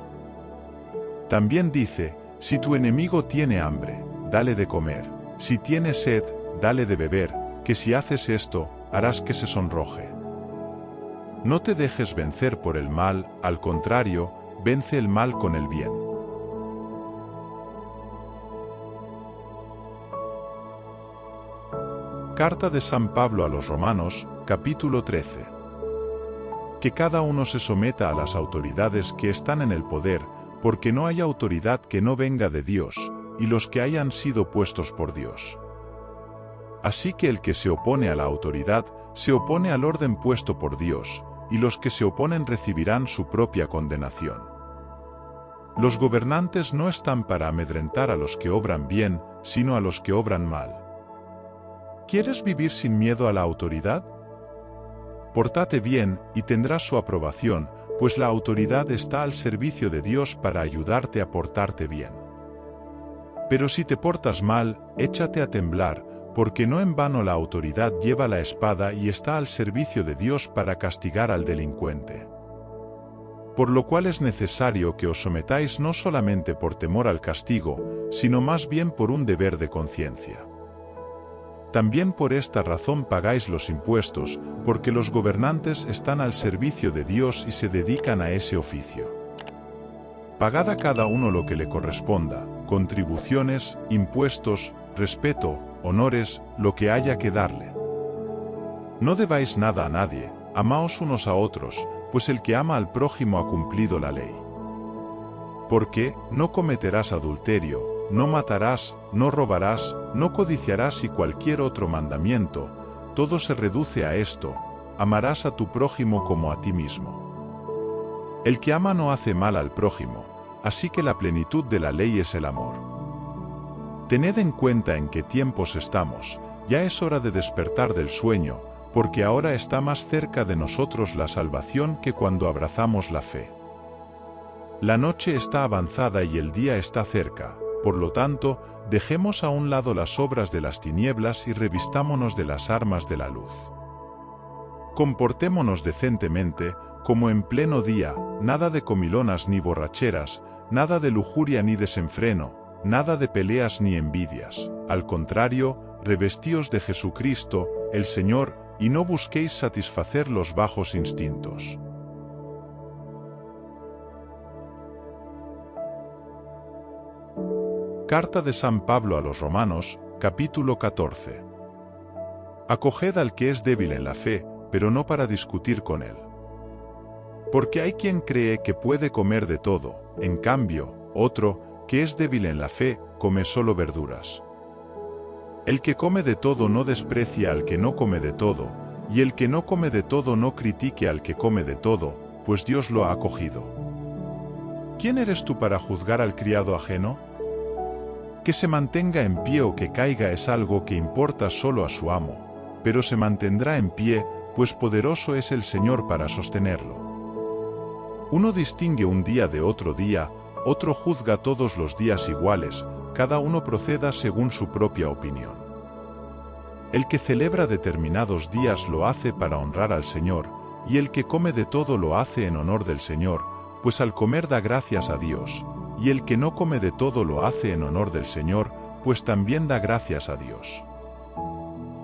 También dice, si tu enemigo tiene hambre, dale de comer; si tiene sed, dale de beber, que si haces esto, harás que se sonroje. No te dejes vencer por el mal, al contrario, vence el mal con el bien. Carta de San Pablo a los Romanos, capítulo 13. Que cada uno se someta a las autoridades que están en el poder, porque no hay autoridad que no venga de Dios, y los que hayan sido puestos por Dios. Así que el que se opone a la autoridad, se opone al orden puesto por Dios, y los que se oponen recibirán su propia condenación. Los gobernantes no están para amedrentar a los que obran bien, sino a los que obran mal. ¿Quieres vivir sin miedo a la autoridad? Pórtate bien y tendrás su aprobación, pues la autoridad está al servicio de Dios para ayudarte a portarte bien. Pero si te portas mal, échate a temblar, porque no en vano la autoridad lleva la espada y está al servicio de Dios para castigar al delincuente. Por lo cual es necesario que os sometáis no solamente por temor al castigo, sino más bien por un deber de conciencia. También por esta razón pagáis los impuestos, porque los gobernantes están al servicio de Dios y se dedican a ese oficio. Pagad a cada uno lo que le corresponda, contribuciones, impuestos, respeto, honores, lo que haya que darle. No debáis nada a nadie, amaos unos a otros, pues el que ama al prójimo ha cumplido la ley. Porque, no cometerás adulterio, no matarás, no robarás, no codiciarás y cualquier otro mandamiento, todo se reduce a esto: amarás a tu prójimo como a ti mismo. El que ama no hace mal al prójimo, así que la plenitud de la ley es el amor. Tened en cuenta en qué tiempos estamos, ya es hora de despertar del sueño, porque ahora está más cerca de nosotros la salvación que cuando abrazamos la fe. La noche está avanzada y el día está cerca, por lo tanto, dejemos a un lado las obras de las tinieblas y revistámonos de las armas de la luz. Comportémonos decentemente, como en pleno día, nada de comilonas ni borracheras, nada de lujuria ni desenfreno, nada de peleas ni envidias. Al contrario, revestíos de Jesucristo, el Señor, y no busquéis satisfacer los bajos instintos. Carta de San Pablo a los Romanos, capítulo 14. Acoged al que es débil en la fe, pero no para discutir con él. Porque hay quien cree que puede comer de todo, en cambio, otro, que es débil en la fe, come solo verduras. El que come de todo no desprecia al que no come de todo, y el que no come de todo no critique al que come de todo, pues Dios lo ha acogido. ¿Quién eres tú para juzgar al criado ajeno? Que se mantenga en pie o que caiga es algo que importa solo a su amo, pero se mantendrá en pie, pues poderoso es el Señor para sostenerlo. Uno distingue un día de otro día, otro juzga todos los días iguales, cada uno proceda según su propia opinión. El que celebra determinados días lo hace para honrar al Señor, y el que come de todo lo hace en honor del Señor, pues al comer da gracias a Dios, y el que no come de todo lo hace en honor del Señor, pues también da gracias a Dios.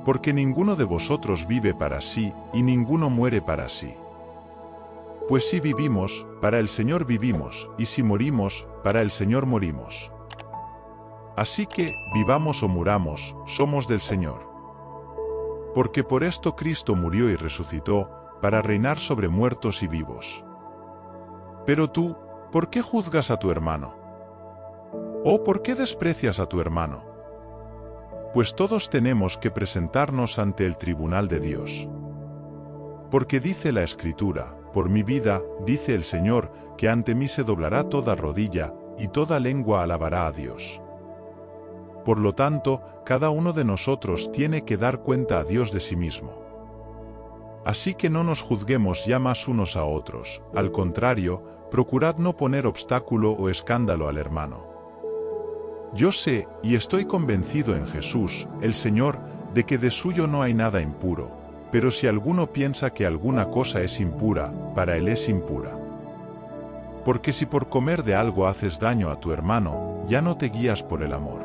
Porque ninguno de vosotros vive para sí, y ninguno muere para sí. Pues si vivimos, para el Señor vivimos, y si morimos, para el Señor morimos. Así que, vivamos o muramos, somos del Señor. Porque por esto Cristo murió y resucitó, para reinar sobre muertos y vivos. Pero tú, ¿por qué juzgas a tu hermano? ¿O por qué desprecias a tu hermano? Pues todos tenemos que presentarnos ante el tribunal de Dios. Porque dice la Escritura: por mi vida, dice el Señor, que ante mí se doblará toda rodilla, y toda lengua alabará a Dios. Por lo tanto, cada uno de nosotros tiene que dar cuenta a Dios de sí mismo. Así que no nos juzguemos ya más unos a otros, al contrario, procurad no poner obstáculo o escándalo al hermano. Yo sé, y estoy convencido en Jesús, el Señor, de que de suyo no hay nada impuro, pero si alguno piensa que alguna cosa es impura, para él es impura. Porque si por comer de algo haces daño a tu hermano, ya no te guías por el amor.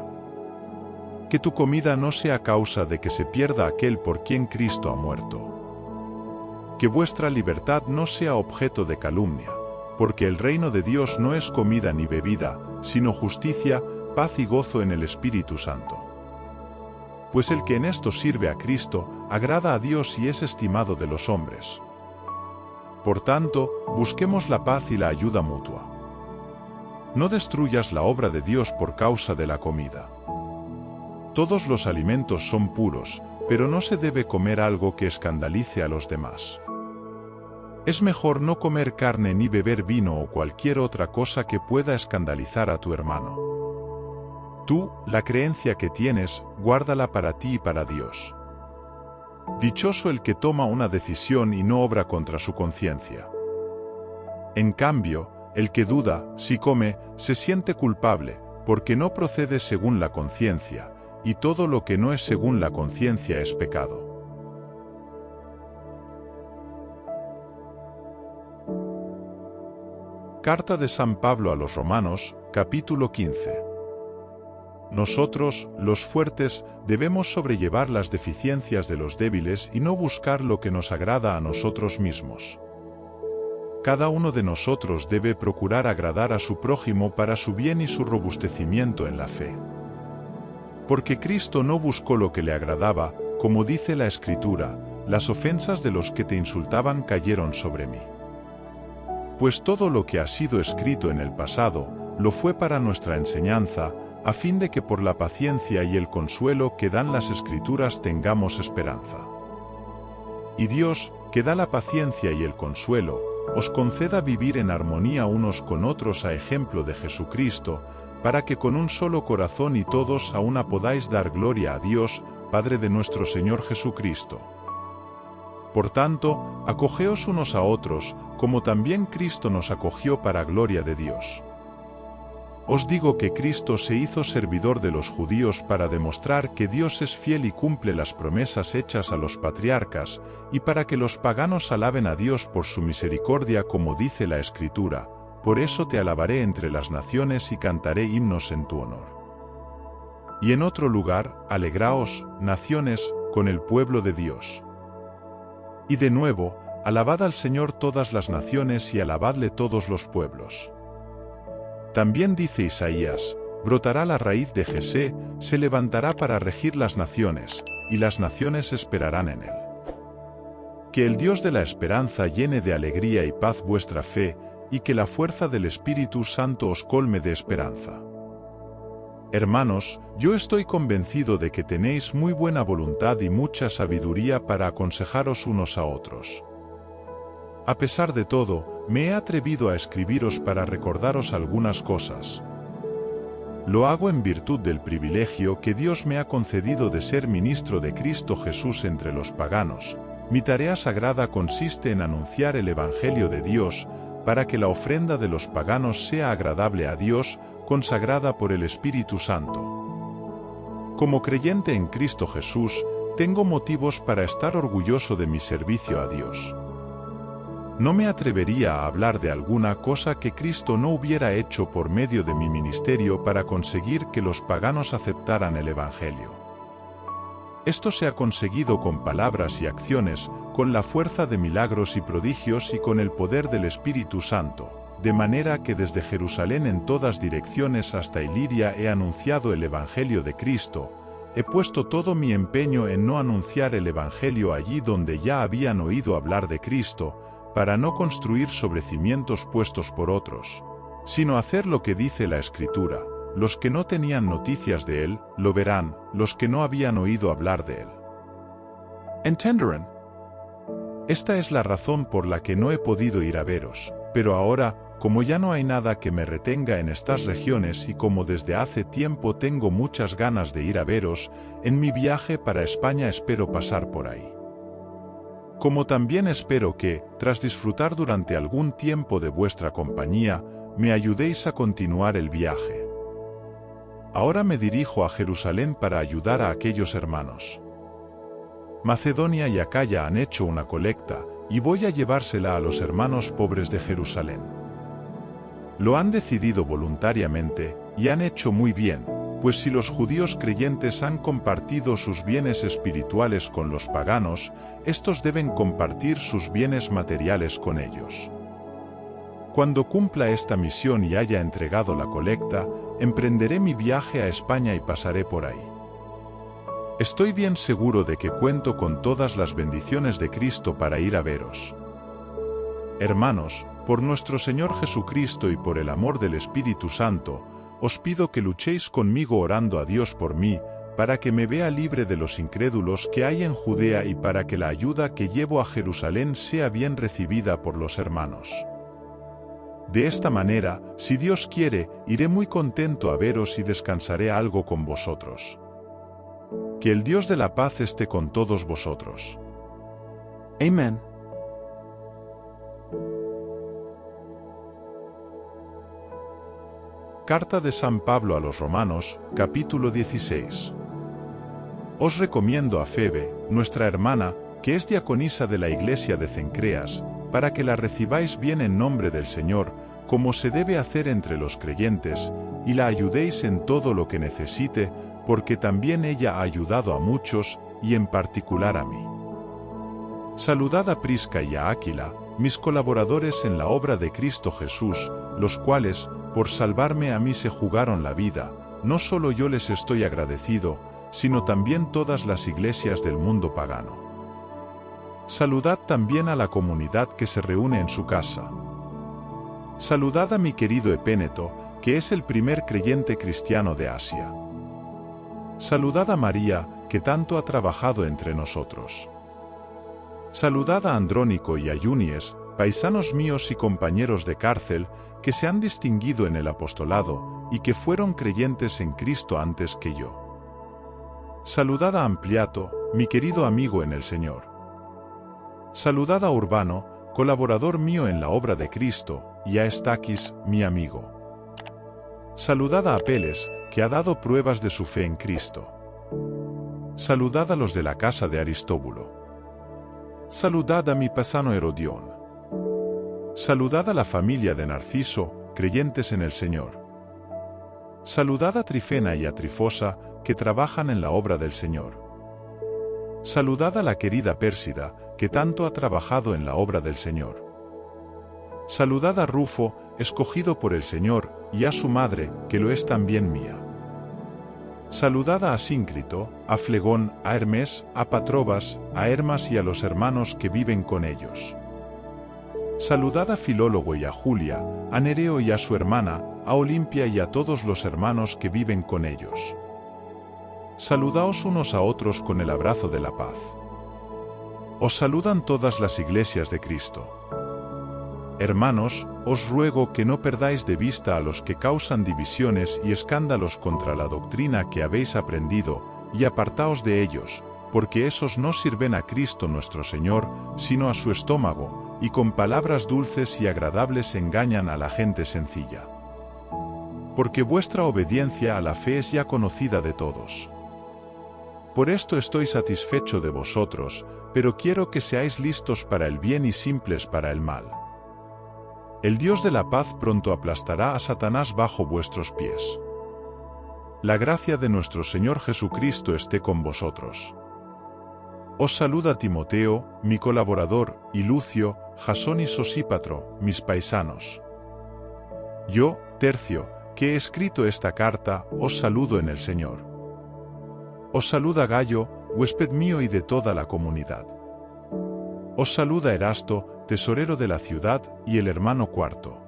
Que tu comida no sea causa de que se pierda aquel por quien Cristo ha muerto. Que vuestra libertad no sea objeto de calumnia, porque el reino de Dios no es comida ni bebida, sino justicia, paz y gozo en el Espíritu Santo. Pues el que en esto sirve a Cristo, agrada a Dios y es estimado de los hombres. Por tanto, busquemos la paz y la ayuda mutua. no destruyas la obra de Dios por causa de la comida. Todos los alimentos son puros, pero no se debe comer algo que escandalice a los demás. Es mejor no comer carne ni beber vino o cualquier otra cosa que pueda escandalizar a tu hermano. Tú, la creencia que tienes, guárdala para ti y para Dios. Dichoso el que toma una decisión y no obra contra su conciencia. En cambio, el que duda, si come, se siente culpable, porque no procede según la conciencia, y todo lo que no es según la conciencia es pecado. Carta de San Pablo a los Romanos, capítulo 15. Nosotros, los fuertes, debemos sobrellevar las deficiencias de los débiles y no buscar lo que nos agrada a nosotros mismos. Cada uno de nosotros debe procurar agradar a su prójimo para su bien y su robustecimiento en la fe. Porque Cristo no buscó lo que le agradaba, como dice la Escritura, las ofensas de los que te insultaban cayeron sobre mí. Pues todo lo que ha sido escrito en el pasado, lo fue para nuestra enseñanza, a fin de que por la paciencia y el consuelo que dan las Escrituras tengamos esperanza. Y Dios, que da la paciencia y el consuelo, os conceda vivir en armonía unos con otros a ejemplo de Jesucristo, para que con un solo corazón y todos a una podáis dar gloria a Dios, Padre de nuestro Señor Jesucristo. Por tanto, acogeos unos a otros, como también Cristo nos acogió para gloria de Dios. Os digo que Cristo se hizo servidor de los judíos para demostrar que Dios es fiel y cumple las promesas hechas a los patriarcas, y para que los paganos alaben a Dios por su misericordia como dice la Escritura, por eso te alabaré entre las naciones y cantaré himnos en tu honor. Y en otro lugar, alegraos, naciones, con el pueblo de Dios. Y de nuevo, alabad al Señor todas las naciones y alabadle todos los pueblos. También dice Isaías, brotará la raíz de Jesé, se levantará para regir las naciones, y las naciones esperarán en él. Que el Dios de la esperanza llene de alegría y paz vuestra fe, y que la fuerza del Espíritu Santo os colme de esperanza. Hermanos, yo estoy convencido de que tenéis muy buena voluntad y mucha sabiduría para aconsejaros unos a otros. A pesar de todo, me he atrevido a escribiros para recordaros algunas cosas. Lo hago en virtud del privilegio que Dios me ha concedido de ser ministro de Cristo Jesús entre los paganos. Mi tarea sagrada consiste en anunciar el Evangelio de Dios, para que la ofrenda de los paganos sea agradable a Dios, consagrada por el Espíritu Santo. Como creyente en Cristo Jesús, tengo motivos para estar orgulloso de mi servicio a Dios. No me atrevería a hablar de alguna cosa que Cristo no hubiera hecho por medio de mi ministerio para conseguir que los paganos aceptaran el Evangelio. Esto se ha conseguido con palabras y acciones, con la fuerza de milagros y prodigios y con el poder del Espíritu Santo, de manera que desde Jerusalén en todas direcciones hasta Iliria he anunciado el Evangelio de Cristo. He puesto todo mi empeño en no anunciar el Evangelio allí donde ya habían oído hablar de Cristo, para no construir sobre cimientos puestos por otros, sino hacer lo que dice la Escritura: los que no tenían noticias de él, lo verán, los que no habían oído hablar de él entenderán. Esta es la razón por la que no he podido ir a veros, pero ahora, como ya no hay nada que me retenga en estas regiones y como desde hace tiempo tengo muchas ganas de ir a veros, en mi viaje para España espero pasar por ahí. Como también espero que, tras disfrutar durante algún tiempo de vuestra compañía, me ayudéis a continuar el viaje. Ahora me dirijo a Jerusalén para ayudar a aquellos hermanos. Macedonia y Acaya han hecho una colecta, y voy a llevársela a los hermanos pobres de Jerusalén. Lo han decidido voluntariamente, y han hecho muy bien, pues si los judíos creyentes han compartido sus bienes espirituales con los paganos, estos deben compartir sus bienes materiales con ellos. Cuando cumpla esta misión y haya entregado la colecta, emprenderé mi viaje a España y pasaré por ahí. Estoy bien seguro de que cuento con todas las bendiciones de Cristo para ir a veros. Hermanos, por nuestro Señor Jesucristo y por el amor del Espíritu Santo, os pido que luchéis conmigo orando a Dios por mí, para que me vea libre de los incrédulos que hay en Judea y para que la ayuda que llevo a Jerusalén sea bien recibida por los hermanos. De esta manera, si Dios quiere, iré muy contento a veros y descansaré algo con vosotros. Que el Dios de la paz esté con todos vosotros. Amén. Carta de San Pablo a los Romanos, capítulo 16. Os recomiendo a Febe, nuestra hermana, que es diaconisa de la iglesia de Cencreas, para que la recibáis bien en nombre del Señor, como se debe hacer entre los creyentes, y la ayudéis en todo lo que necesite, porque también ella ha ayudado a muchos, y en particular a mí. Saludad a Prisca y a Áquila, mis colaboradores en la obra de Cristo Jesús, los cuales, por salvarme a mí se jugaron la vida. No solo yo les estoy agradecido, sino también todas las iglesias del mundo pagano. Saludad también a la comunidad que se reúne en su casa. Saludad a mi querido Epéneto, que es el primer creyente cristiano de Asia. Saludad a María, que tanto ha trabajado entre nosotros. Saludad a Andrónico y a Yunies, paisanos míos y compañeros de cárcel, que se han distinguido en el apostolado, y que fueron creyentes en Cristo antes que yo. Saludad a Ampliato, mi querido amigo en el Señor. Saludad a Urbano, colaborador mío en la obra de Cristo, y a Estaquis, mi amigo. Saludad a Apeles, que ha dado pruebas de su fe en Cristo. Saludad a los de la casa de Aristóbulo. Saludad a mi paisano Herodión. Saludad a la familia de Narciso, creyentes en el Señor. Saludad a Trifena y a Trifosa, que trabajan en la obra del Señor. Saludad a la querida Pérsida, que tanto ha trabajado en la obra del Señor. Saludad a Rufo, escogido por el Señor, y a su madre, que lo es también mía. Saludad a Asíncrito, a Flegón, a Hermes, a Patrobas, a Hermas y a los hermanos que viven con ellos. Saludad a Filólogo y a Julia, a Nereo y a su hermana, a Olimpia y a todos los hermanos que viven con ellos. Saludaos unos a otros con el abrazo de la paz. Os saludan todas las iglesias de Cristo. Hermanos, os ruego que no perdáis de vista a los que causan divisiones y escándalos contra la doctrina que habéis aprendido, y apartaos de ellos, porque esos no sirven a Cristo nuestro Señor, sino a su estómago, y con palabras dulces y agradables engañan a la gente sencilla. Porque vuestra obediencia a la fe es ya conocida de todos. Por esto estoy satisfecho de vosotros, pero quiero que seáis listos para el bien y simples para el mal. El Dios de la paz pronto aplastará a Satanás bajo vuestros pies. La gracia de nuestro Señor Jesucristo esté con vosotros. Os saluda Timoteo, mi colaborador, y Lucio, Jasón y Sosípatro, mis paisanos. Yo, Tercio, que he escrito esta carta, os saludo en el Señor. Os saluda Gayo, huésped mío y de toda la comunidad. Os saluda Erasto, tesorero de la ciudad, y el hermano Cuarto.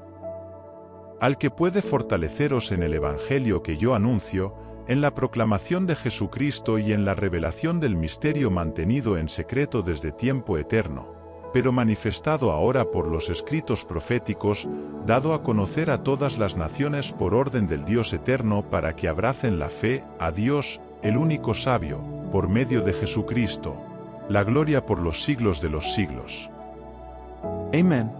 Al que puede fortaleceros en el Evangelio que yo anuncio, en la proclamación de Jesucristo y en la revelación del misterio mantenido en secreto desde tiempo eterno, pero manifestado ahora por los escritos proféticos, dado a conocer a todas las naciones por orden del Dios eterno para que abracen la fe a Dios, el único sabio, por medio de Jesucristo, la gloria por los siglos de los siglos. Amén.